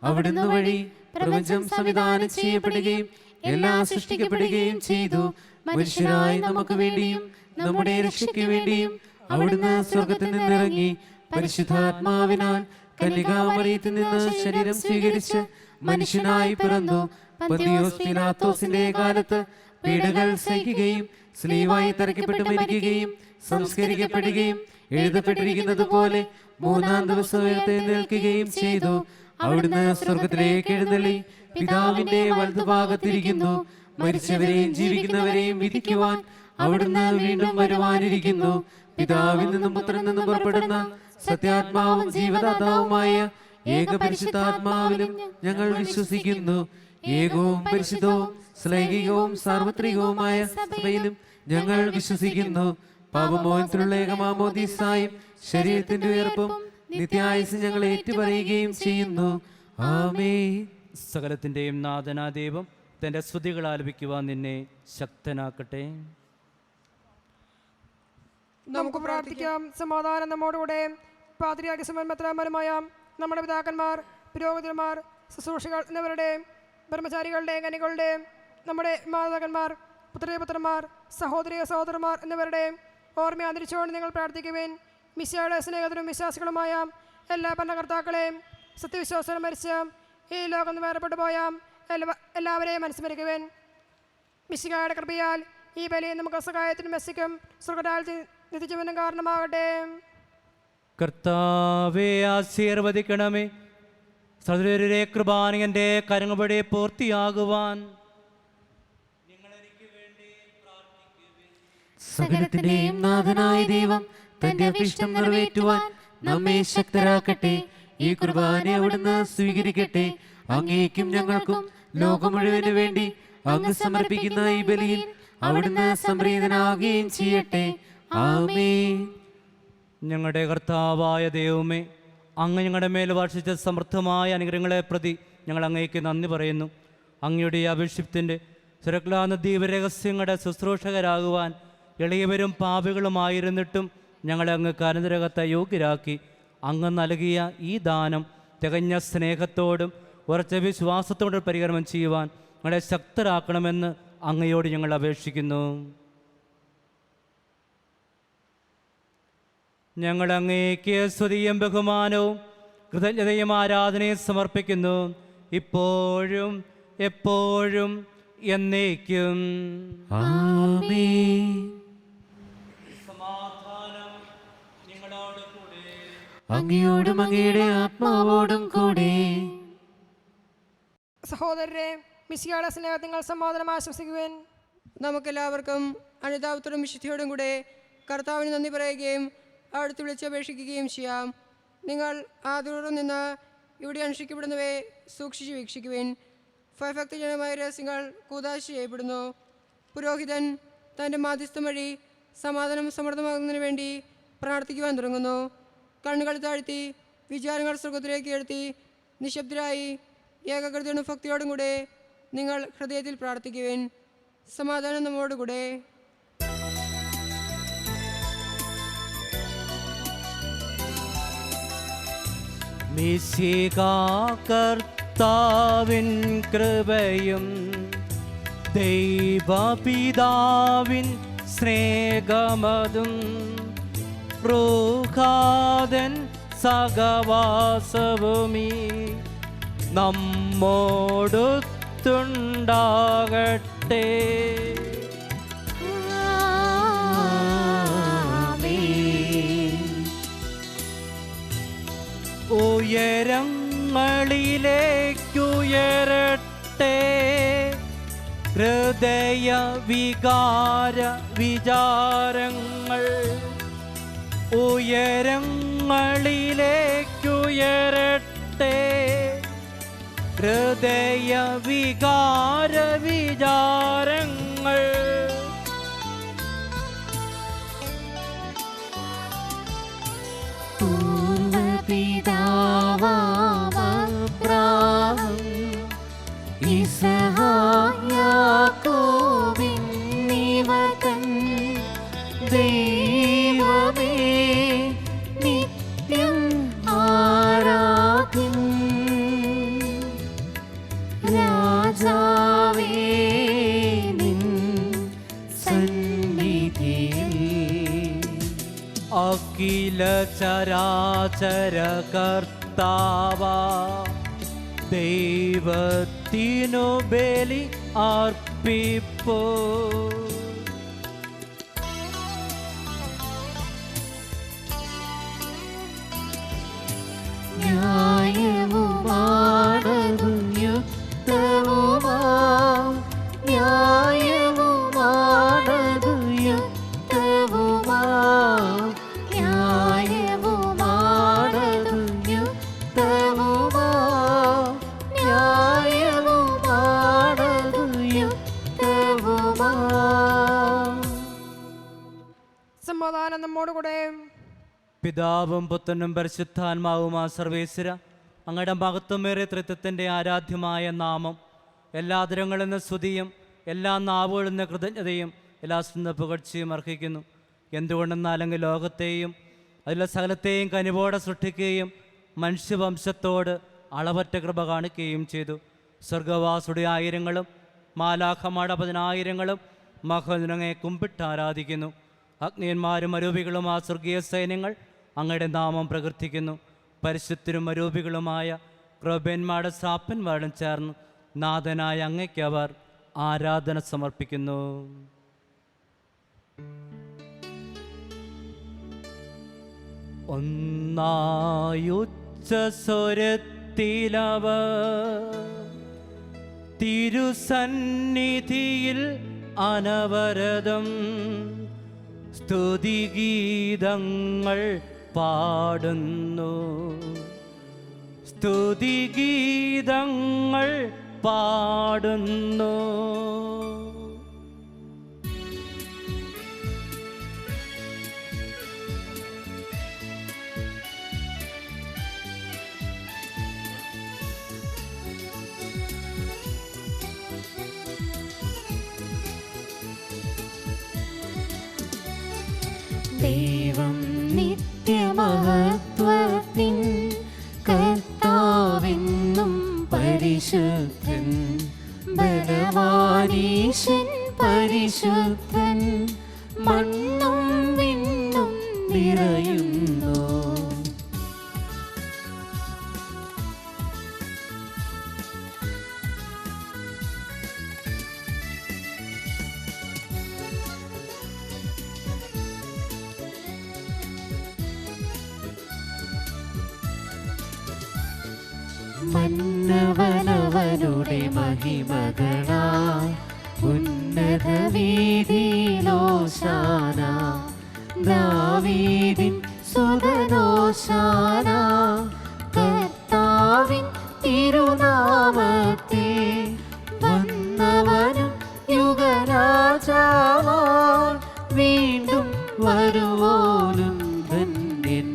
D: അവിടുന്ന് വഴി പ്രപഞ്ചം സംവിധാനം ചെയ്യപ്പെടുകയും എല്ലാം സൃഷ്ടിക്കപ്പെടുകയും ചെയ്തു. മനുഷ്യരായി നമുക്ക് വേണ്ടിയും നമ്മുടെ രക്ഷയ്ക്ക് വേണ്ടിയും അവിടുന്ന് സ്വർഗത്തിൽ നിന്നിറങ്ങി പരിശുദ്ധാത്മാവിനാൽ കന്യകാമറിയത്തിൽ നിന്ന് ശരീരം സ്വീകരിച്ച് മനുഷ്യനായി പിറന്നു. പന്തിയോസ് പീലാത്തോസിന്റെ കാലത്ത് പീഡകൾ സഹിക്കുകയും സ്ലീവായി തറയ്ക്കപ്പെട്ട് മരിക്കുകയും സംസ്കരിക്കപ്പെടുകയും എഴുതപ്പെട്ടിരിക്കുന്നത് പോലെ മൂന്നാം ദിവസം ഉയർത്തെഴുന്നേൽക്കുകയും ചെയ്തു. അവിടുന്ന് സ്വർഗത്തിലേക്ക് എഴുന്നള്ളി പിതാവിന്റെ വലതുഭാഗത്തിരിക്കുന്നു. മരിച്ചവരെയും ജീവിക്കുന്നവരെയും വിധിക്കുവാൻ അവിടുന്ന് വീണ്ടും വരുവാനിരിക്കുന്നു. പിതാവിൽ നിന്നും പുത്രനിൽ നിന്നും പുറപ്പെടുന്ന സത്യാത്മാവും ജീവദാതാവുമായ ഏക പരിശുദ്ധാത്മാവിലും ഞങ്ങൾ വിശ്വസിക്കുന്നു. ഏകവും പരിശുദ്ധവും ശ്ലൈംഗികവും സാർവത്രികവുമായ സഭയിലും ഞങ്ങൾ വിശ്വസിക്കുന്നു. പാപമോചനത്തിലുള്ള ഏകമാമോദീസായും ശരീരത്തിന്റെ ഉയർപ്പും നിത്യായുസ്സും ഞങ്ങൾ ഏറ്റുപറയുകയും ചെയ്യുന്നു. ആമേൻ.
B: സകലത്തിൻ്റെയും നാഥനാ ദൈവം തൻ്റെ സ്തുതികൾ ആലപിക്കുവാൻ നിന്നെ ശക്തനാക്കട്ടെ.
E: നമുക്ക് പ്രാർത്ഥിക്കാം. സമാധാനം നമ്മോടുകൂടെ. പാതിരിയാർക്കി മെത്രാന്മാരുമായ നമ്മുടെ പിതാക്കന്മാർ, പുരോഹിതന്മാർ, ശുശ്രൂഷകൾ എന്നിവരുടെ ബ്രഹ്മചാരികളുടെ കനികളുടെ നമ്മുടെ മാതാക്കന്മാർ, പുത്രന്മാർ, സഹോദരി സഹോദരന്മാർ എന്നിവരുടെ ഓർമ്മ ആദരിച്ചുകൊണ്ട് നിങ്ങൾ പ്രാർത്ഥിക്കുവേൻ. മിശിഹായുടെ സ്നേഹിതരും വിശ്വാസികളുമായ എല്ലാ ഭരണകർത്താക്കളെയും സത്യവിശ്വാസം മരിച്ച ഈ ലോകം വേർപെട്ടു പോയ എല്ലാവരെയും അനുസ്മരിക്കുവേൻ. മിശിഹായുടെ കൃപയാൽ ഈ ബലി നമുക്ക് സഹായത്തിനും മെസ്സിക്കും സ്വർഗ്ഗരാജ്യത്തിൽ നിത്യജീവനും കാരണമാകട്ടെ.
B: കർത്താവെ ആശീർവദിക്കണമേ. സഹോദരരെ, കൃപാന എൻ്റെ കരങ്ങൾ വഴി പൂർത്തിയാകുവാൻ
D: സകലത്തിന്റെയും നാഥനായ ദൈവം തന്റെ അഭിഷ്ടം നിറവേറ്റുവാൻ നമ്മെ ശക്തരാക്കട്ടെ. ഈ കുർബാന അവിടുന്ന് സ്വീകരിക്കട്ടെ. അങ്ങേക്കും ഞങ്ങൾക്കും ലോകം മുഴുവന് വേണ്ടി അങ്ങ് സമർപ്പിക്കുന്ന ഈ ബലിയിൽ അവിടുന്ന് സംപ്രീതനാകുകയും ചെയ്യട്ടെ. ആമേൻ.
B: ഞങ്ങളുടെ കർത്താവായ ദൈവമേ, അങ്ങ് ഞങ്ങളുടെ മേൽ വർഷിച്ച സമൃദ്ധമായ അനുഗ്രഹങ്ങളെ പ്രതി ഞങ്ങൾ അങ്ങേക്ക് നന്ദി പറയുന്നു. അങ്ങയുടെ ഈ അഭിഷിപ്തിൻ്റെ സുരക്ലാന്ന ദീപരഹസ്യങ്ങളുടെ ശുശ്രൂഷകരാകുവാൻ എളിയവരും പാപികളുമായിരുന്നിട്ടും ഞങ്ങളെ അങ്ങ് കരുതരകത്തെ യോഗ്യരാക്കി. അങ്ങ് നൽകിയ ഈ ദാനം തികഞ്ഞ സ്നേഹത്തോടും ഉറച്ച വിശ്വാസത്തോടും പരികർമ്മം ചെയ്യുവാൻ ഞങ്ങളെ ശക്തരാക്കണമെന്ന് അങ്ങയോട് ഞങ്ങൾ അപേക്ഷിക്കുന്നു. ഞങ്ങൾ അങ്ങേക്ക് സ്തുതിയും ബഹുമാനവും കൃതജ്ഞതയും ആരാധനയും സമർപ്പിക്കുന്നു, ഇപ്പോഴും എപ്പോഴും എന്നേക്കും.
D: ആമേൻ.
B: സമാധാനം നിങ്ങളോട് കൂടെ.
D: അങ്ങയോടും അങ്ങയുടെ ആത്മാവോടും കൂടെ.
E: സഹോദരരെ, മിശിഹായുടെ സ്നേഹത്തിൽ നിങ്ങൾ സമാധാനം ആശംസിക്കുവാൻ.
C: നമുക്കെല്ലാവർക്കും അനുതാപത്തോടും വിശുദ്ധിയോടും കൂടെ കർത്താവിന് നന്ദി പറയുകയും അടുത്ത് വിളിച്ചപേക്ഷിക്കുകയും ചെയ്യാം. നിങ്ങൾ ആദരവോടും നിന്ന് ഇവിടെ അനുഷ്ഠിക്കപ്പെടുന്നവയെ സൂക്ഷിച്ച് വീക്ഷിക്കുവിൻ. ഭയഭക്തിജനമായ രഹസ്യങ്ങൾ കൂദാശ ചെയ്യപ്പെടുന്നു. പുരോഹിതൻ തൻ്റെ മാധ്യസ്ഥം വഴി സമാധാനം സമൃദ്ധമാകുന്നതിന് വേണ്ടി പ്രാർത്ഥിക്കുവാൻ തുടങ്ങുന്നു. കണ്ണുകൾ താഴ്ത്തി വിചാരങ്ങൾ സ്വർഗത്തിലേക്ക് എഴുത്തി നിശബ്ദരായി ഏകാഗ്രതയോടും ഭക്തിയോടും കൂടെ നിങ്ങൾ ഹൃദയത്തിൽ പ്രാർത്ഥിക്കുവിൻ. സമാധാനം നമ്മോടുകൂടെ.
B: മിശിഹാ കർത്താവിൻ കൃപയും ദൈവപിതാവിൻ സ്നേഹമതും റൂഹാദൻ സഹവാസവുമീ നമ്മോടൊത്തുണ്ടാകട്ടെ. ഉയരങ്ങളിലേക്കുയരട്ടെ ഹൃദയ വികാര വിചാരങ്ങൾ. ഉയരങ്ങളിലേക്കുയരട്ടെ ഹൃദയ വികാര വിചാരങ്ങൾ.
D: പൂർവപിതാവാം യാക്കോബിന്നിവതൻ ദൈവമേ നിത്യം ആരാധ്യൻ. രാജാവേ നിൻ സന്നിധിയിൽ
B: അഖില ചരാചര കർത്താവാ ദൈവത്തിനു ബലി അർപ്പിപ്പോ.
D: ന്യായവുമാണതും യുക്തവുമാം ന്യായവുമാണതും യുക്തവുമാം ന്യായവുമാണതും യുക്തവുമാം ന്യായവുമാണതും യുക്തവുമാം.
E: സമാധാനം നമ്മോടുകൂടെ.
B: പിതാവും പുത്രനും പരിശുദ്ധാത്മാവുമാ സർവേശ്വര, അങ്ങയുടെ മഹത്വമേറിയ ത്രിത്വത്തിൻ്റെ ആരാധ്യമായ നാമം എല്ലാ ദരങ്ങളിൽ നിന്ന് സ്തുതിയും എല്ലാ നാവുകളിൽ നിന്ന് കൃതജ്ഞതയും എല്ലാ സ്തുന്ന പുകഴ്ചയും അർഹിക്കുന്നു. എന്തുകൊണ്ടെന്നാൽ അങ്ങ് ലോകത്തെയും അതിലെ സകലത്തെയും കനിവോടെ സൃഷ്ടിക്കുകയും മനുഷ്യവംശത്തോട് അളവറ്റ കൃപ കാണിക്കുകയും ചെയ്തു. സ്വർഗവാസുടെ ആയിരങ്ങളും മാലാഖമാരുടെ 10,000 മഹോന്നതനെ കുമ്പിട്ട് ആരാധിക്കുന്നു. അഗ്നിയന്മാരും അരൂപികളും ആ സ്വർഗീയ സൈന്യങ്ങൾ അങ്ങയുടെ നാമം പ്രകീർത്തിക്കുന്നു. പരിശുദ്ധരും അരൂപികളുമായ ക്രോബന്മാരുടെ സാപ്പന്മാരും ചേർന്ന് നാഥനായ അങ്ങയ്ക്ക് അവർ ആരാധന സമർപ്പിക്കുന്നു. ഒന്നായുച്ചസ്വരത്തിലവർ തിരുസന്നിധിയിൽ അനവരതം സ്തുതിഗീതങ്ങൾ പാടുന്നു. സ്തുതിഗീതങ്ങൾ പാടുന്നു.
D: ദൈവം നിത്യമഹത്വത്തിൻ കർത്താവെന്നും പരിശുദ്ധൻ, ബലവാനീശൻ പരിശുദ്ധൻ, മണ്ണും വിണ്ണും നിറയുന്നു. മന്നവനവനുടെ മഹിമകളാൽ ഉന്നത വീതിയിലോശാന, ദാവീദിൻ സുതനോശാന. കർത്താവിൻ തിരുനാമത്തെ വന്നവനും യുഗരാജാവാൻ, വീണ്ടും വരുവോനും ധന്യൻ.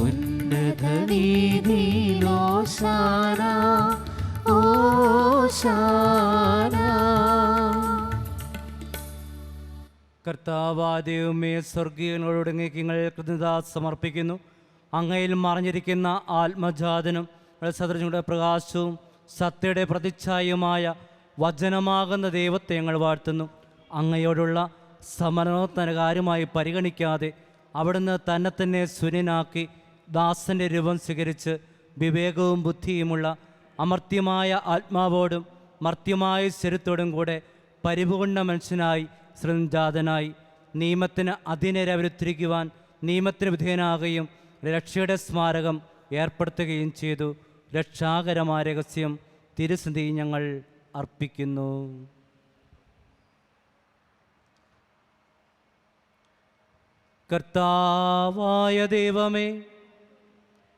D: ഉന്നത വീതിയിലോശാന, ഓശാന.
B: കർത്താവാദൈവമേ, സ്വർഗീയങ്ങളോട് നിങ്ങൾ കൃതജ്ഞത സമർപ്പിക്കുന്നു. അങ്ങയിൽ മറഞ്ഞിരിക്കുന്ന ആത്മജാതനും സദൃശങ്ങളുടെ പ്രകാശവും സത്യയുടെ പ്രതിച്ഛായയുമായ വചനമാകുന്ന ദൈവത്തെ ഞങ്ങൾ വാഴ്ത്തുന്നു. അങ്ങയോടുള്ള സമരണോത്തരകാര്യമായി പരിഗണിക്കാതെ അവിടുന്ന് തന്നെ ശൂന്യനാക്കി ദാസൻ്റെ രൂപം സ്വീകരിച്ച് വിവേകവും ബുദ്ധിയുമുള്ള അമർത്യമായ ആത്മാവോടും മർത്യമായ ശരീരത്തോടും കൂടെ പരിപൂർണ മനുഷ്യനായി സൃജാതനായി നിയമത്തിന് അധീനരവരുത്തിരിക്കുവാൻ നിയമത്തിന് വിധേയനാകുകയും രക്ഷയുടെ സ്മാരകം ഏർപ്പെടുത്തുകയും ചെയ്തു. രക്ഷാകരമായ രഹസ്യം തിരുസന്ധി ഞങ്ങൾ അർപ്പിക്കുന്നു. കർത്താവായ ദൈവമേ,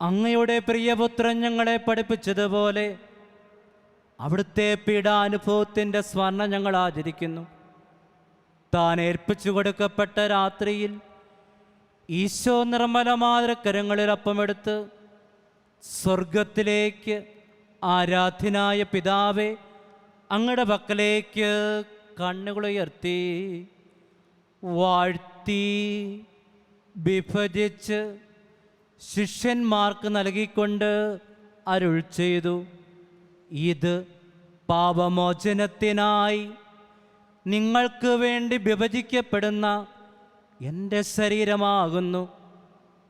B: അങ്ങയുടെ പ്രിയപുത്രൻ ഞങ്ങളെ പഠിപ്പിച്ചതുപോലെ അവിടുത്തെ പീഡാനുഭവത്തിൻ്റെ സ്മരണ ഞങ്ങൾ ആചരിക്കുന്നു. താൻ ഏൽപ്പിച്ചു കൊടുക്കപ്പെട്ട രാത്രിയിൽ ഈശോ നിർമ്മലമാതൃക്കരങ്ങളിൽ അപ്പമെടുത്ത് സ്വർഗത്തിലേക്ക് ആരാധ്യനായ പിതാവേ, അങ്ങയുടെ പക്കലേക്ക് കണ്ണുകളുയർത്തി വാഴ്ത്തി വിഭജിച്ച് ശിഷ്യന്മാർക്ക് നൽകിക്കൊണ്ട് അരുൾ ചെയ്തു: ഇത് പാപമോചനത്തിനായി നിങ്ങൾക്ക് വേണ്ടി വിഭജിക്കപ്പെടുന്ന എൻ്റെ ശരീരമാകുന്നു.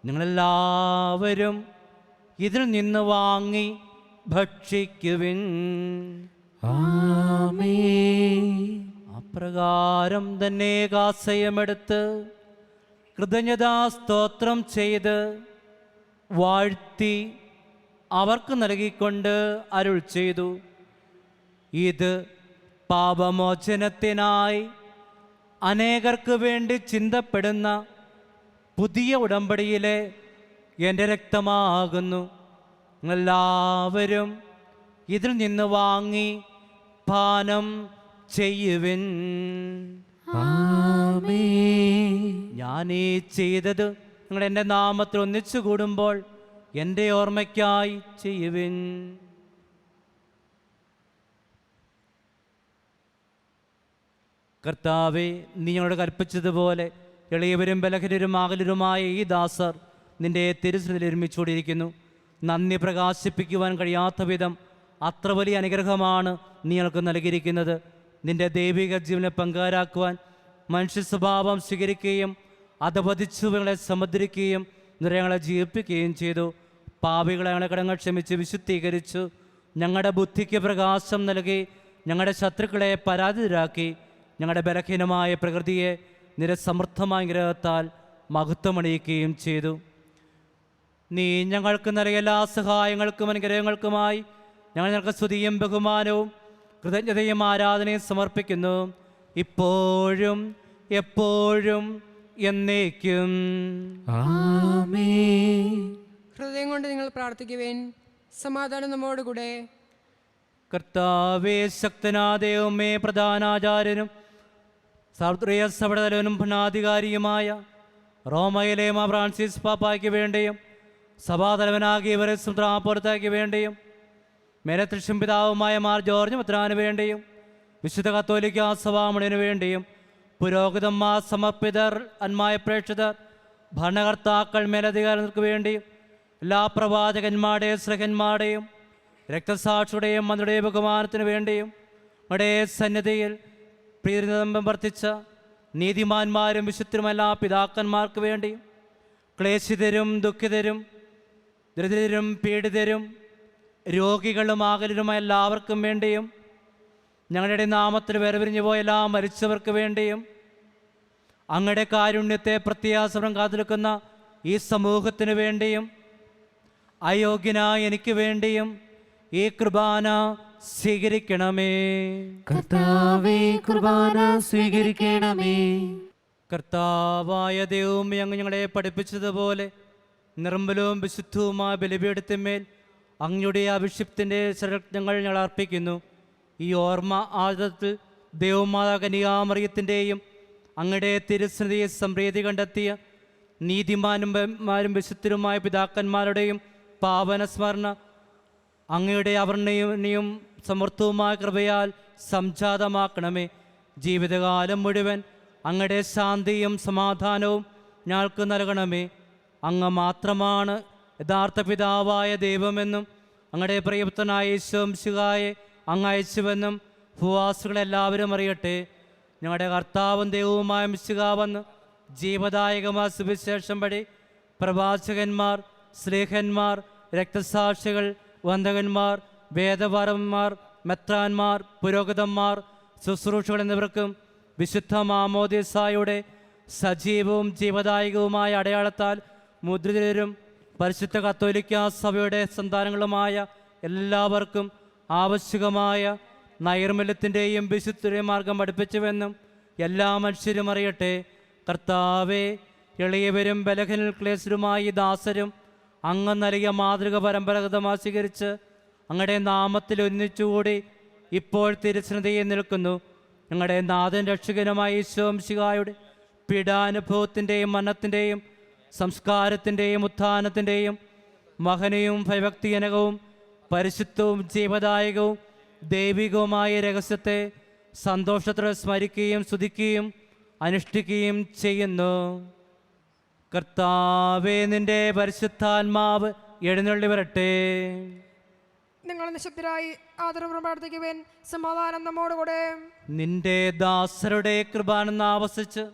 B: നിങ്ങളെല്ലാവരും ഇതിൽ നിന്ന് വാങ്ങി ഭക്ഷിക്കുവിൻ.
D: ആമേൻ.
B: അപ്രകാരം തന്നെ കാസയമെടുത്ത് കൃതജ്ഞതാ സ്തോത്രം ചെയ്ത് വാഴ്ത്തി അവർക്ക് നൽകിക്കൊണ്ട് അരുൾ ചെയ്തു: ഇത് പാപമോചനത്തിനായി അനേകർക്ക് വേണ്ടി ചിന്തപ്പെടുന്ന പുതിയ ഉടമ്പടിയിലെ എൻ്റെ രക്തമാകുന്നു. എല്ലാവരും ഇതിൽ നിന്ന് വാങ്ങി പാനം ചെയ്യുവിൻ.
D: ആമേൻ.
B: ഞാനീ ചെയ്തത് നിങ്ങൾ എൻ്റെ നാമത്തിൽ ഒന്നിച്ചു കൂടുമ്പോൾ എൻ്റെ ഓർമ്മയ്ക്കായി ചെയ്യുവിൻ. കർത്താവേ, നീ ഞങ്ങളോട് കൽപ്പിച്ചതുപോലെ എളിയവരും ബലഹീനരും അകലരുമായ ഈ ദാസർ നിൻ്റെ തിരുസന്നിധിയിൽ ഒരുമിച്ചുകൂടിയിരിക്കുന്നു. നന്ദി പ്രകാശിപ്പിക്കുവാൻ കഴിയാത്ത വിധം അത്ര വലിയ അനുഗ്രഹമാണ് നീ ഞങ്ങൾക്ക് നൽകിയിരിക്കുന്നത്. നിൻ്റെ ദൈവിക ജീവനെ പങ്കാരാക്കുവാൻ മനുഷ്യ സ്വഭാവം സ്വീകരിക്കുകയും അധപതിച്ചുകളെ സമുദ്രിക്കുകയും നിറയങ്ങളെ ജീവിപ്പിക്കുകയും ചെയ്തു. പാപികളെ ഞങ്ങളെ കടങ്ങൾ ക്ഷമിച്ച് വിശുദ്ധീകരിച്ചു. ഞങ്ങളുടെ ബുദ്ധിക്ക് പ്രകാശം നൽകി ഞങ്ങളുടെ ശത്രുക്കളെ പരാജിതരാക്കി. ഞങ്ങളുടെ ബലഹീനമായ പ്രകൃതിയെ നിരസമൃദ്ധമായ ഗ്രഹത്താൽ മഹത്വമണിയിക്കുകയും ചെയ്തു. നീ ഞങ്ങൾക്ക് നൽകിയ എല്ലാ സഹായങ്ങൾക്കും അനുഗ്രഹങ്ങൾക്കുമായി ഞങ്ങൾ ഞങ്ങൾക്ക് സ്തുതിയും ബഹുമാനവും കൃതജ്ഞതയും ആരാധനയും സമർപ്പിക്കുന്നു, ഇപ്പോഴും എപ്പോഴും എന്നേക്കും.
D: ആമേൻ.
C: ഹൃദയം കൊണ്ട് നിങ്ങൾ പ്രാർത്ഥിക്കുവേൻ. സമാധാനം നമ്മോടുകൂടെ.
B: കർത്താവേ, ശക്തനാദൈവമേ, പ്രധാനാചാര്യനും സാർവത്രിക സഭയുടെ തലവനും ഭരണാധികാരിയുമായ റോമയിലെ മാർ ഫ്രാൻസിസ് പാപ്പായ്ക്ക് വേണ്ടിയും സഭാതലവനാകിയവരെ സുത്രാപ്പുറത്തേക്ക് വേണ്ടിയും മേലത്തൃശ്യം പിതാവുമായ മാർ ജോർജ് മെത്രാന് വേണ്ടിയും വിശുദ്ധ കത്തോലിക്ക സഭാമണിന് വേണ്ടിയും പുരോഹിതന്മാർ, സമർപ്പിതർ, അന്മായ പ്രേക്ഷിതർ, ഭരണകർത്താക്കൾ, മേലധികാരികൾക്ക് വേണ്ടിയും എല്ലാ പ്രവാചകന്മാരുടെയും സ്നേഹന്മാരുടെയും രക്തസാക്ഷിയുടെയും മന്ത്രിയുടെയും ബഹുമാനത്തിന് വേണ്ടിയും അവിടെ സന്നിധിയിൽ പ്രീതിനമ്പം വർത്തിച്ച നീതിമാന്മാരും വിശുദ്ധരുമെല്ലാ പിതാക്കന്മാർക്ക് വേണ്ടിയും ക്ലേശിതരും ദുഃഖിതരും ദരിദ്രരും പീഡിതരും രോഗികളും ആകലരുമായ എല്ലാവർക്കും വേണ്ടിയും ഞങ്ങളുടെ നാമത്തിൽ വേർപിരിഞ്ഞു പോയ എല്ലാ മരിച്ചവർക്ക് വേണ്ടിയും അങ്ങയുടെ കാരുണ്യത്തെ പ്രത്യാസനം കാത്തിരിക്കുന്ന ഈ സമൂഹത്തിന് വേണ്ടിയും അയോഗ്യനായ എനിക്ക് വേണ്ടിയും ഈ കുർബാന സ്വീകരിക്കണമേ.
D: കർത്താവേ, കുർബാന സ്വീകരിക്കണമേ.
B: കർത്താവായ ദൈവമേ, അങ്ങ് ഞങ്ങളെ പഠിപ്പിച്ചതുപോലെ നിർമ്മലവും വിശുദ്ധവുമായ ബലിപീഠത്തിന്മേൽ അങ്ങയുടെ അഭിഷിക്തത്തിൻ്റെ ഞങ്ങൾ അർപ്പിക്കുന്നു. ഈ ഓർമ്മ ആദത്തിൽ ദൈവമാതാ കന്യകാമറിയത്തിൻ്റെയും അങ്ങയുടെ തിരുസന്നിധിയെ സംപ്രീതി കണ്ടെത്തിയ നീതിമാന്മാരും വിശുദ്ധരുമായ പിതാക്കന്മാരുടെയും പാവന സ്മരണ അങ്ങയുടെ അവർണ്ണയും സമർത്ഥവുമായ കൃപയാൽ സംജാതമാക്കണമേ. ജീവിതകാലം മുഴുവൻ അങ്ങയുടെ ശാന്തിയും സമാധാനവും ഞങ്ങൾക്ക് നൽകണമേ. അങ്ങ് മാത്രമാണ് യഥാർത്ഥ പിതാവായ ദൈവമെന്നും അങ്ങയുടെ പ്രിയപുത്രനായ യേശുമിശിഹായെ അങ്ങ് അയച്ചുവെന്നും ഭൂവാസികളെല്ലാവരും അറിയട്ടെ. ഞങ്ങളുടെ കർത്താവും ദൈവവുമായ മിശിഹാ വന്ന് ജീവദായകമായ സുവിശേഷം വഴി പ്രവാചകന്മാർ, സ്ലേഹന്മാർ, രക്തസാക്ഷികൾ, വന്ദകന്മാർ, വേദപാരന്മാർ, മെത്രാന്മാർ, പുരോഹിതന്മാർ, ശുശ്രൂഷകൾ എന്നിവർക്കും വിശുദ്ധ മാമോദീസായുടെ സജീവവും ജീവദായകവുമായ അടയാളത്താൽ മുദ്രിതരും പരിശുദ്ധ കത്തോലിക്ക സഭയുടെ സന്താനങ്ങളുമായ എല്ലാവർക്കും ആവശ്യകമായ നൈർമല്യത്തിൻ്റെയും വിശുദ്ധയുടെയും മാർഗം പഠിപ്പിച്ചുവെന്നും എല്ലാ മനുഷ്യരും അറിയട്ടെ. കർത്താവേ, എളിയവരും ബലഹീനൽ ക്ലേശരുമായി ദാസരും അങ്ങ് നൽകിയ മാതൃക പരമ്പരാഗതമായി സ്വീകരിച്ച് അങ്ങയുടെ നാമത്തിൽ ഒന്നിച്ചുകൂടി ഇപ്പോൾ തിരുസന്നിധിയിൽ നിൽക്കുന്നു. ഞങ്ങളുടെ നാഥൻ രക്ഷകനുമായ ഈശോമിശിഹായുടെ പീഡാനുഭവത്തിൻ്റെയും മരണത്തിൻ്റെയും സംസ്കാരത്തിൻ്റെയും ഉത്ഥാനത്തിൻ്റെയും മഹനീയവും ഭയഭക്തിജനകവും പരിശുദ്ധവും ജീവദായകവും ദൈവികവുമായ രഹസ്യത്തെ സന്തോഷത്തോടെ സ്മരിക്കുകയും സ്തുതിക്കുകയും അനുഷ്ഠിക്കുകയും ചെയ്യുന്നു. കർത്താവേ, നിന്റെ പരിശുദ്ധാത്മാവ് എഴുന്നള്ളി വരട്ടെ.
E: നിങ്ങൾ നിശബ്ദരായി ആദരവ് പ്രാർത്ഥിക്കുവാൻ. സമാധാനം നമ്മോടുകൂടെ.
B: നിന്റെ ദാസരുടെ കൃപാനെന്ന് ആവസിച്ച്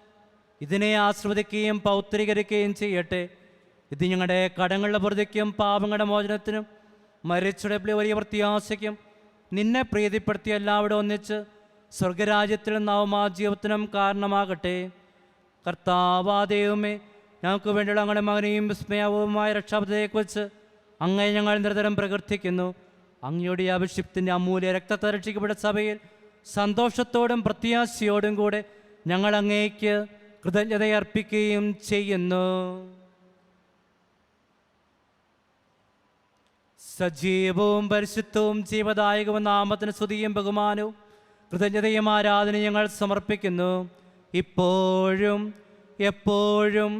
B: ഇതിനെ ആസ്വദിക്കുകയും പൗത്രീകരിക്കുകയും ചെയ്യട്ടെ. ഇത് ഞങ്ങളുടെ കടങ്ങളുടെ പ്രതിക്കും പാപങ്ങളുടെ മോചനത്തിനും മരിച്ചുടെ വലിയ പ്രത്യാശയ്ക്കും നിന്നെ പ്രീതിപ്പെടുത്തിയ എല്ലാവരും ഒന്നിച്ച് സ്വർഗരാജ്യത്തിൽ നവമാ ജീവിതത്തിനും കാരണമാകട്ടെ. കർത്താവാദൈവമേ, ഞങ്ങൾക്ക് വേണ്ടിയുള്ള ഞങ്ങളുടെ മകനെയും വിസ്മയവുമായ രക്ഷാപദ്ധതിയെക്കുറിച്ച് അങ്ങേ ഞങ്ങൾ നിരന്തരം പ്രകീർത്തിക്കുന്നു. അങ്ങയുടെ അഭിഷിക്തത്തിൻ്റെ അമൂല്യ രക്തത്തെ രക്ഷിക്കപ്പെട്ട സഭയിൽ സന്തോഷത്തോടും പ്രത്യാശയോടും കൂടെ ഞങ്ങൾ അങ്ങേക്ക് കൃതജ്ഞതയർപ്പിക്കുകയും ചെയ്യുന്നു. സജീവവും പരിശുദ്ധവും ജീവദായകവും നാമത്തിന് സ്തുതിയും ബഹുമാനവും കൃതജ്ഞതയും ആരാധനയും ഞങ്ങൾ സമർപ്പിക്കുന്നു, ഇപ്പോഴും എപ്പോഴും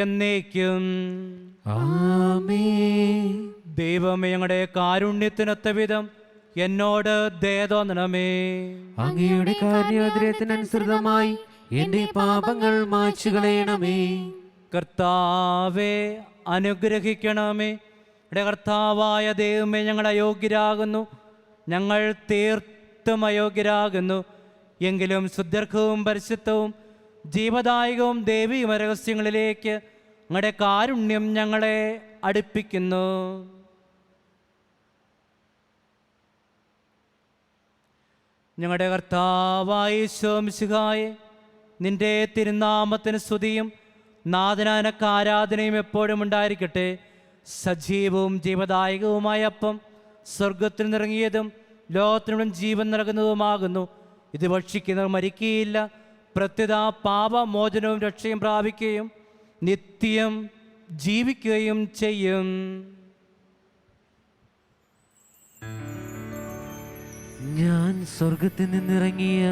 B: എന്നേക്കും.
D: ആമേൻ.
B: ദൈവമേ, ഞങ്ങളുടെ കാരുണ്യത്തിനൊത്ത വിധം എന്നോട് ദയ തോന്നണമേ.
D: അങ്ങയുടെ കാരുണ്യോദയത്തിനനുസൃതമായി എന്റെ പാപങ്ങൾ മായ്ച്ചു കളയണമേ.
B: കർത്താവെ അനുഗ്രഹിക്കണമേ. ഇവിടെ കർത്താവായ ദൈവമേ, ഞങ്ങൾ അയോഗ്യരാകുന്നു, ഞങ്ങൾ തീർത്തും അയോഗ്യരാകുന്നു. എങ്കിലും സുദീർഘവും പരിശുദ്ധവും ജീവദായകവും ദൈവിക രഹസ്യങ്ങളിലേക്ക് അങ്ങയുടെ കാരുണ്യം ഞങ്ങളെ അടുപ്പിക്കുന്നു. ഞങ്ങളുടെ കർത്താവായ ഈശോമിശിഹായെ, നിന്റെ തിരുനാമത്തിന് സ്തുതിയും നാഥനാനക്ക് ആരാധനയും എപ്പോഴും ഉണ്ടായിരിക്കട്ടെ. സജീവവും ജീവദായകവുമായ അപ്പം സ്വർഗത്തിൽ നിറങ്ങിയതും ലോകത്തിനും ജീവൻ നൽകുന്നതുമാകുന്നു. ഇത് ഭക്ഷിക്കുന്നവർ മരിക്കുകയില്ല, പ്രത്യുത പാപമോചനവും രക്ഷയും പ്രാപിക്കുകയും നിത്യം ജീവിക്കുകയും ചെയ്യും.
A: ഞാൻ സ്വർഗത്തിൽ നിന്നിറങ്ങിയ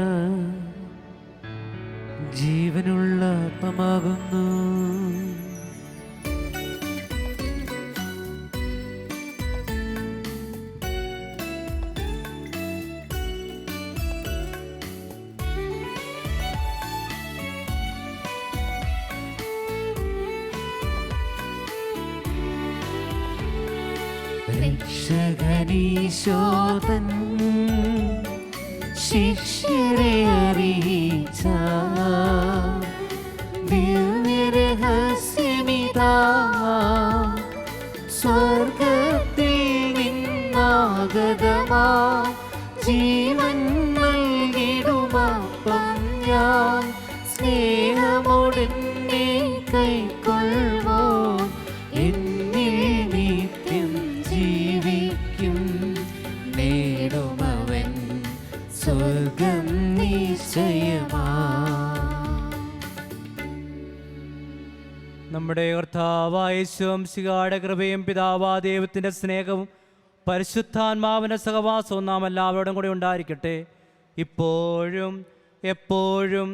A: ജീവനുള്ള അപ്പമാകുന്നു. രക്ഷകനീശോതൻ ശിഷ്യരെ അറിയിച്ച ദിവ്യരഹസ്യമിതാ, സ്വർഗത്തിൽ നിന്നാഗതമാ ജീവൻ നൽകിടുമപ്പം ഞാൻ, സ്നേഹമോടെന്നെ കൈക്കൊള്ളുമോ എന്നിൽ നിത്യം ജീവിക്കും, നേടുമവൻ സ്വർഗം നിശ്ചയമാ.
B: നമ്മുടെ കർത്താവായ ശംസികായുടെ കൃപയും പിതാവാ ദൈവത്തിൻ്റെ സ്നേഹവും പരിശുദ്ധാത്മാവിൻ്റെ സഹവാസവും നാം എല്ലാവരോടും കൂടി ഉണ്ടായിരിക്കട്ടെ, ഇപ്പോഴും എപ്പോഴും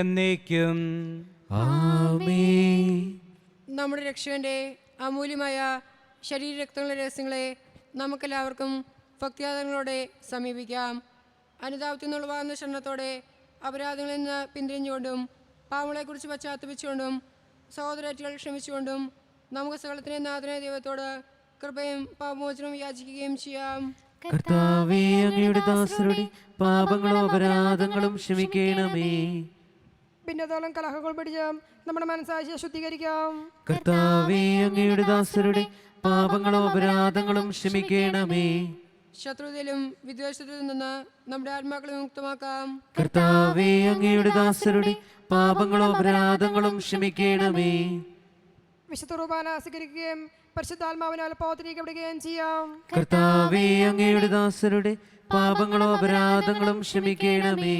B: എന്നേക്കും.
A: ആമേൻ.
C: നമ്മുടെ രക്ഷകന്റെ അമൂല്യമായ ശരീരരക്തങ്ങളുടെ രഹസ്യങ്ങളെ നമുക്കെല്ലാവർക്കും ഭക്തിയാദങ്ങളോടെ സമീപിക്കാം. അനുതാപത്തിൽ നിന്നുള്ളവാകുന്ന ക്ഷണത്തോടെ അപരാധങ്ങളിൽ നിന്ന് പിന്തിരിഞ്ഞുകൊണ്ടും പാവങ്ങളെക്കുറിച്ച് പശ്ചാത്തപിച്ചുകൊണ്ടും സഹോദരറ്റുകൾ ക്ഷമിച്ചുകൊണ്ടും നമുക്ക് സകലത്തിനെ നാഥനായ ദൈവത്തോട് കൃപയും പാപമോചനവും യാചിക്കുകയും ചെയ്യാം.
A: കർത്താവേ, അങ്ങയുടെ ദാസരുടെ പാപങ്ങളും അപരാധങ്ങളും ക്ഷമിക്കണമേ.
E: ഭിന്നതകളും കലഹങ്ങൾ പിടിച്ച് നമ്മുടെ മനസ്സാക്ഷിയെ ശുദ്ധീകരിക്കാം.
A: കർത്താവേ, അങ്ങയുടെ ദാസരുടെ പാപങ്ങളും അപരാധങ്ങളും ക്ഷമിക്കണമേ.
C: ശത്രുതയിലും വിദ്വേഷത്തിലും നിന്ന് നമ്മുടെ ആത്മാക്കളെ മുക്തമാക്കാം.
A: കർത്താവേ, അങ്ങയുടെ ദാസരുടെ പാപങ്ങളും അപരാധങ്ങളും ക്ഷമിക്കണമേ.
E: വിശുദ്ധ കുർബാന സ്വീകരിക്കുകയും പരിശുദ്ധാത്മാവിനാൽ പൗത്രീകരിക്കപ്പെടുകയും ചെയ്യാം.
A: കർത്താവേ, അങ്ങയുടെ ദാസരുടെ പാപങ്ങളും അപരാധങ്ങളും ക്ഷമിക്കണമേ.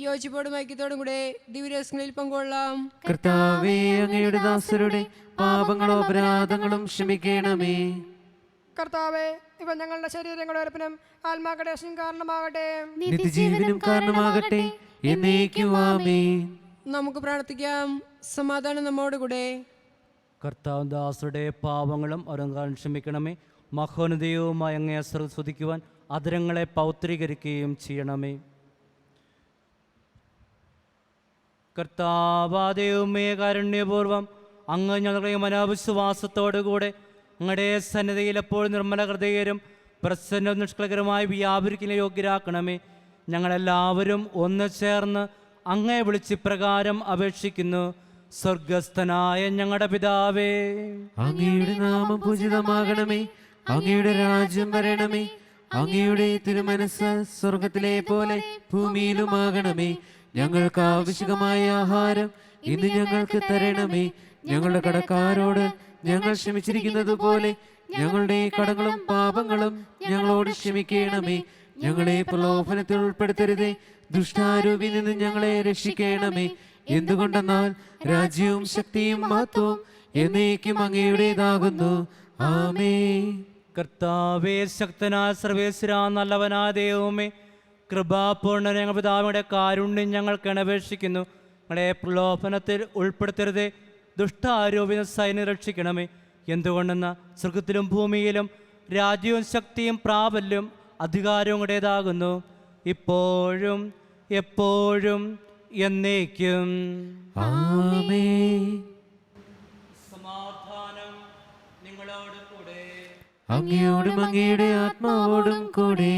C: യോജിപ്പോടും ഐക്യത്തോടും കൂടെ ദിവ്യരഹസ്യങ്ങളിൽ പങ്കുകൊള്ളാം.
A: കർത്താവേ, അങ്ങയുടെ ദാസരുടെ പാപങ്ങളും അപരാധങ്ങളും ക്ഷമിക്കണമേ.
E: കർത്താവെ, ഇവ ഞങ്ങളുടെ ശരീരങ്ങളുടെ ഉറപ്പിനും ആത്മാക്കളുടെ രക്ഷയും കാരണമാകട്ടെ.
A: നിത്യജീവനും കാരണമാകട്ടെ, എന്നേക്കും ആമേൻ.
C: നമുക്ക് പ്രാർത്ഥിക്കാം. സമാധാനം നമ്മോടുകൂടെ.
B: കർത്താവ് ദാസരുടെ പാപങ്ങളും അവരും ക്ഷമിക്കണമേ. മഹോന്നതയുമായി അങ്ങയെ സ്തുതിക്കുവാൻ അതിരങ്ങളെ പൗത്രീകരിക്കുകയും ചെയ്യണമേ. കർത്താവാദയുമേ, കാരുണ്യപൂർവം അങ്ങ് ഞങ്ങളുടെ മനോവിശ്വാസത്തോടുകൂടെ അങ്ങയുടെ സന്നിധിയിൽ എപ്പോഴും നിർമ്മല ഹൃദയരും പ്രസന്നവും നിഷ്കളങ്കരമായി വ്യാപരിക്കുന്ന യോഗ്യരാക്കണമേ. ഞങ്ങളെല്ലാവരും ഒന്ന് ചേർന്ന് അങ്ങയെ വിളിച്ച് പ്രകാരം അപേക്ഷിക്കുന്നു. സ്വർഗസ്ഥനായ ഞങ്ങളുടെ പിതാവേ,
A: അങ്ങയുടെ നാമം പൂജിതമാകണമേ. അങ്ങയുടെ രാജ്യം വരണമേ. അങ്ങയുടെ തിരുമനസ് സ്വർഗത്തിലെ പോലെ ഭൂമിയിലുമാകണമേ. ഞങ്ങൾക്ക് ആവശ്യമായ ആഹാരം ഇന്ന് ഞങ്ങൾക്ക് തരണമേ. ഞങ്ങളുടെ കടക്കാരോട് ഞങ്ങൾ ക്ഷമിച്ചിരിക്കുന്നത് പോലെ ഞങ്ങളുടെ കടങ്ങളും പാപങ്ങളും ഞങ്ങളോട് ക്ഷമിക്കണമേ. ഞങ്ങളെ പ്രലോഭനത്തിൽ ഉൾപ്പെടുത്തരുതേ, ദുഷ്ടാരൂപിൽ നിന്ന് ഞങ്ങളെ രക്ഷിക്കണമേ. എന്തുകൊണ്ടെന്നാൽ രാജ്യവും ശക്തിയും മഹത്വവും എന്നേക്കും അങ്ങയുടേതാകുന്നു. ആമേൻ.
B: കർത്താവേ, ശക്തനായ സർവേശ്വരാ, നല്ലവനായ ദൈവമേ, കൃപാപൂർണ്ണ ഞങ്ങൾ പിതാവിയുടെ കാരുണ്യം ഞങ്ങൾക്ക് അപേക്ഷിക്കുന്നു. ഞങ്ങളെ പ്രലോഭനത്തിൽ ഉൾപ്പെടുത്തരുതേ, ദുഷ്ടാരൂപിൽ സൈന്യം രക്ഷിക്കണമേ. എന്തുകൊണ്ടെന്ന സ്വർഗത്തിലും ഭൂമിയിലും രാജ്യവും ശക്തിയും പ്രാബല്യം അധികാരവും കൂടേതാകുന്നു, ഇപ്പോഴും എപ്പോഴും എന്നേക്കും.
A: ആമേൻ.
B: സമാധാനം നിങ്ങളോട് കൂടെ.
A: അങ്ങയോടും അങ്ങയുടെ ആത്മാവോടും കൂടെ.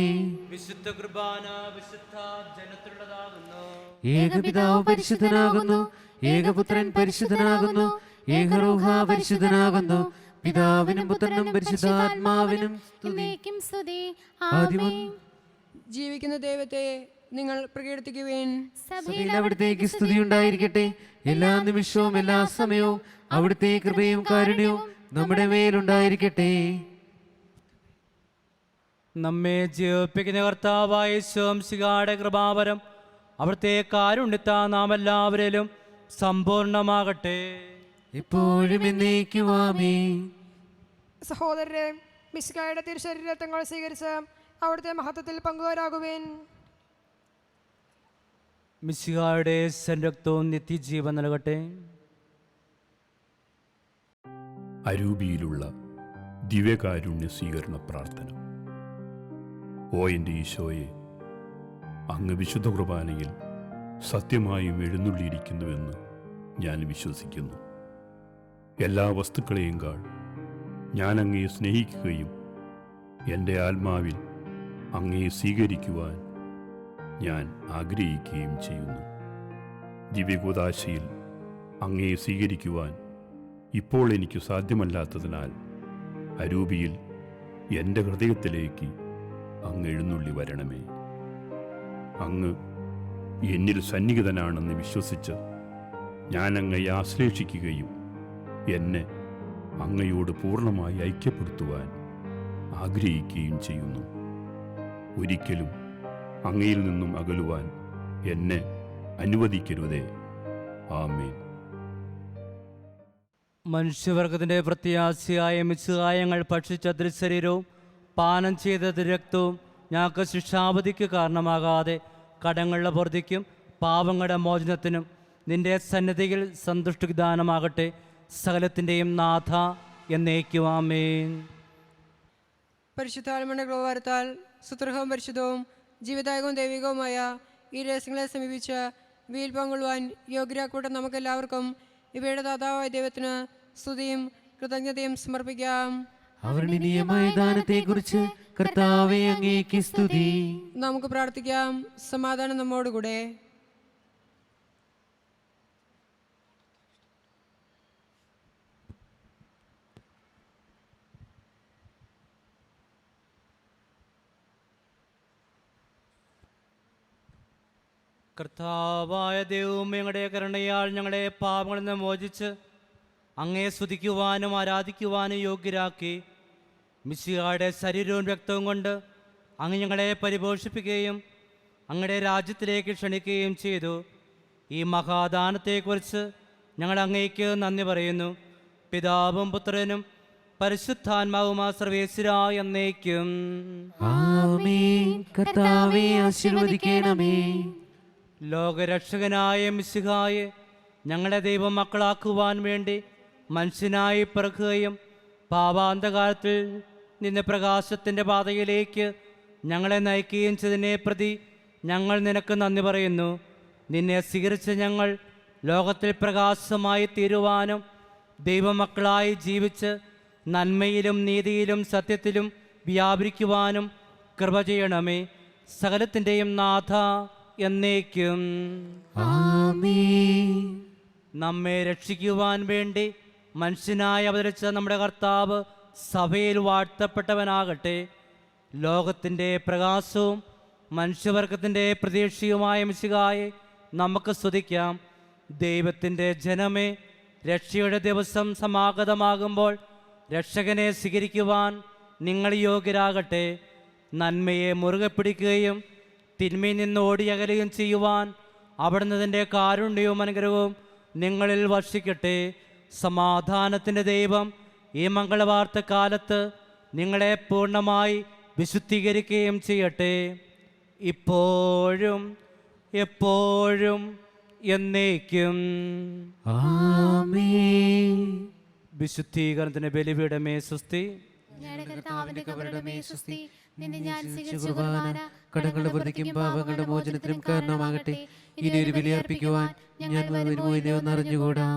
B: വിശുദ്ധ കുർബാന വിശുദ്ധ ജനത്തിലുള്ളതാകുന്നു.
A: ഏകപിതാവ് പരിശുദ്ധനാകുന്നു, ഏകപുത്രൻ പരിശുദ്ധനാകുന്നു, ഏകറൂഹ പരിശുദ്ധനാകുന്നു. പിതാവിനും പുത്രനും പരിശുദ്ധാത്മാവിനും സ്തുതി. ആദിമുൻ
C: ജീവിക്കുന്ന ദൈവത്തെ നിങ്ങൾ പ്രകീർത്തിക്കുവിൻ.
A: സഭയിൽ അവിടുത്തേക്ക് സ്തുതി ഉണ്ടായിരിക്കട്ടെ. എല്ലാ നിമിഷവും എല്ലാ സമയവും അവിടുത്തെ കൃപയും കാരുണ്യവും നമ്മുടെ മേലുണ്ടായിരിക്കട്ടെ.
B: നമ്മെ ജീവിപ്പിക്കുന്ന കർത്താവായ ശംസികായുടെ കൃപാവരം അവിടുത്തെ കാരുണ്യത്താ നാം എല്ലാവരിലും സമ്പൂർണമാകട്ടെ,
A: ഇപ്പോഴും എന്നേക്കും ആമേൻ.
E: സഹോദരരെ, മിശിഹായുടെ തിരുശരീരത്വങ്ങൾ സ്വീകരിച്ച് അവിടുത്തെ മഹത്വത്തിൽ പങ്കുകാരാകുവേൻ.
B: മിശിഹായുടെ രക്തവും നിത്യജീവൻ നൽകട്ടെ.
F: അരൂപിയിലുള്ള ദിവ്യകാരുണ്യ സ്വീകരണ പ്രാർത്ഥന. ഓ എൻ്റെ ഈശോയെ, അങ്ങ് വിശുദ്ധ കുർബാനയിൽ സത്യമായും എഴുന്നള്ളിയിരിക്കുന്നുവെന്ന് ഞാൻ വിശ്വസിക്കുന്നു. എല്ലാ വസ്തുക്കളെയും കാൾ ഞാൻ അങ്ങയെ സ്നേഹിക്കുകയും എൻ്റെ ആത്മാവിൽ അങ്ങയെ സ്വീകരിക്കുവാൻ ഞാൻ ആഗ്രഹിക്കുകയും ചെയ്യുന്നു. ദിവ്യകൂദാശയിൽ അങ്ങയെ സ്വീകരിക്കുവാൻ ഇപ്പോൾ എനിക്ക് സാധ്യമല്ലാത്തതിനാൽ അരൂപിയിൽ എൻ്റെ ഹൃദയത്തിലേക്ക് അങ്ങ് എഴുന്നള്ളി വരണമേ. അങ്ങ് എന്നിൽ സന്നിഹിതനാണെന്ന് വിശ്വസിച്ച് ഞാൻ അങ്ങയെ ആശ്ലേഷിക്കുകയും എന്നെ അങ്ങയോട് പൂർണ്ണമായി ഐക്യപ്പെടുത്തുവാൻ ആഗ്രഹിക്കുകയും ചെയ്യുന്നു. ഒരിക്കലും അങ്ങയിൽ നിന്നും അകലുവാൻ എന്നെ അനുവദിക്കരുതേ. ആമേൻ.
B: മനുഷ്യവർഗത്തിൻ്റെ പ്രത്യാശയായ മിശിഹായങ്ങൾ ഭക്ഷിച്ച തിരുശരീരവും പാനം ചെയ്ത രക്തവും ഞങ്ങൾക്ക് ശിക്ഷാവധിക്ക് കാരണമാകാതെ കടങ്ങളുടെ പൊറുതിക്കും പാപങ്ങളുടെ മോചനത്തിനും നിന്റെ സന്നിധിയിൽ സന്തുഷ്ടിദാനമാകട്ടെ. സകലത്തിൻ്റെയും നാഥ എന്നേക്കും ആമേൻ.
C: പരിശുദ്ധാത്മയുടെ കൃപാവരത്താൽ സുത്രഹവും പരിശുദ്ധവും ജീവദായകവും ദൈവികവുമായ ഈ രഹസ്യങ്ങളെ സമീപിച്ച് വീൽ പങ്കുള്ളുവാൻ യോഗ്യരാക്കൂട്ട നമുക്കെല്ലാവർക്കും ഇവയുടെ ദാതാവായ ദൈവത്തിന് സ്തുതിയും കൃതജ്ഞതയും സമർപ്പിക്കാം.
A: അവർണ്ണനീയമായ ദാനത്തെക്കുറിച്ച് കർത്താവേ അങ്ങേക്ക് സ്തുതി.
C: നമുക്ക് പ്രാർത്ഥിക്കാം. സമാധാനം നമ്മോടുകൂടെ.
B: കർത്താവായ ദൈവം ഞങ്ങളുടെ കരുണയാൽ ഞങ്ങളെ പാപങ്ങളിൽ നിന്ന് മോചിച്ച് അങ്ങേ സ്തുതിക്കുവാനും ആരാധിക്കുവാനും യോഗ്യരാക്കി. മിശിഹായുടെ ശരീരവും രക്തവും കൊണ്ട് അങ്ങ് ഞങ്ങളെ പരിപോഷിപ്പിക്കുകയും അങ്ങയുടെ രാജ്യത്തിലേക്ക് ക്ഷണിക്കുകയും ചെയ്തു. ഈ മഹാദാനത്തെക്കുറിച്ച് ഞങ്ങൾ അങ്ങേക്ക് നന്ദി പറയുന്നു. പിതാവും പുത്രനും പരിശുദ്ധാത്മാവുമാ സർവേശ്വരാ എന്നേക്കും
A: ആമേൻ. കർത്താവേ ആശീർവദിക്കണമേ.
B: ലോകരക്ഷകനായ മിശിഹായെ ഞങ്ങളെ ദൈവം മക്കളാക്കുവാൻ വേണ്ടി മനുഷ്യനായി പിറക്കുകയും പാപാന്തകാലത്തിൽ നിന്ന് പ്രകാശത്തിൻ്റെ പാതയിലേക്ക് ഞങ്ങളെ നയിക്കുകയും ചെയ്തതിനെ പ്രതി ഞങ്ങൾ നിനക്ക് നന്ദി പറയുന്നു. നിന്നെ സ്വീകരിച്ച ഞങ്ങൾ ലോകത്തിൽ പ്രകാശമായി തീരുവാനും ദൈവമക്കളായി ജീവിച്ച് നന്മയിലും നീതിയിലും സത്യത്തിലും വ്യാപരിക്കുവാനും കൃപ ചെയ്യണമേ. സകലത്തിൻ്റെയും നാഥ എന്നേക്കും
A: ആമേൻ.
B: നമ്മെ രക്ഷിക്കുവാൻ വേണ്ടി മനുഷ്യനായി അവതരിച്ച നമ്മുടെ കർത്താവ് സഭയിൽ വാഴ്ത്തപ്പെട്ടവനാകട്ടെ. ലോകത്തിൻ്റെ പ്രകാശവും മനുഷ്യവർഗത്തിൻ്റെ പ്രതീക്ഷയുമായ മിശിഹായെ നമുക്ക് സ്തുതിക്കാം. ദൈവത്തിൻ്റെ ജനമേ, രക്ഷയുടെ ദിവസം സമാഗതമാകുമ്പോൾ രക്ഷകനെ സ്വീകരിക്കുവാൻ നിങ്ങൾ യോഗ്യരാകട്ടെ. നന്മയെ മുറുകെ പിടിക്കുകയും തിന്മയിൽ നിന്ന് ഓടിയകലുകയും ചെയ്യുവാൻ അവിടുന്ന് തൻ്റെ കാരുണ്യവും അനുഗ്രഹവും നിങ്ങളിൽ വർഷിക്കട്ടെ. സമാധാനത്തിൻ്റെ ദൈവം ഈ മംഗളവാർത്ത കാലത്ത് നിങ്ങളെ പൂർണ്ണമായി വിശുദ്ധീകരിക്കുകയും ചെയ്യട്ടെ. ഇപ്പോഴും എപ്പോഴും എന്നേക്കും
A: ആമേൻ.
B: വിശുദ്ധീകരണത്തിന് ബലിപീഠമേ സ്വസ്തി.
D: ഞങ്ങളുടെ കർത്താവിന്റെ കബറിടമേ സ്വസ്തി. നിന്നെ ഞാൻ സ്വീകരിച്ച
A: കുർബാന കടങ്ങളുടെ പ്രതിക്കും പാപങ്ങളുടെ മോചനത്തിനും കാരണമാകട്ടെ. ഇനി ഒരു ബലിയർപ്പിക്കുവാൻ ഞാൻ വരുമോ ഇല്ലയോ എന്നറിഞ്ഞുകൂടാ.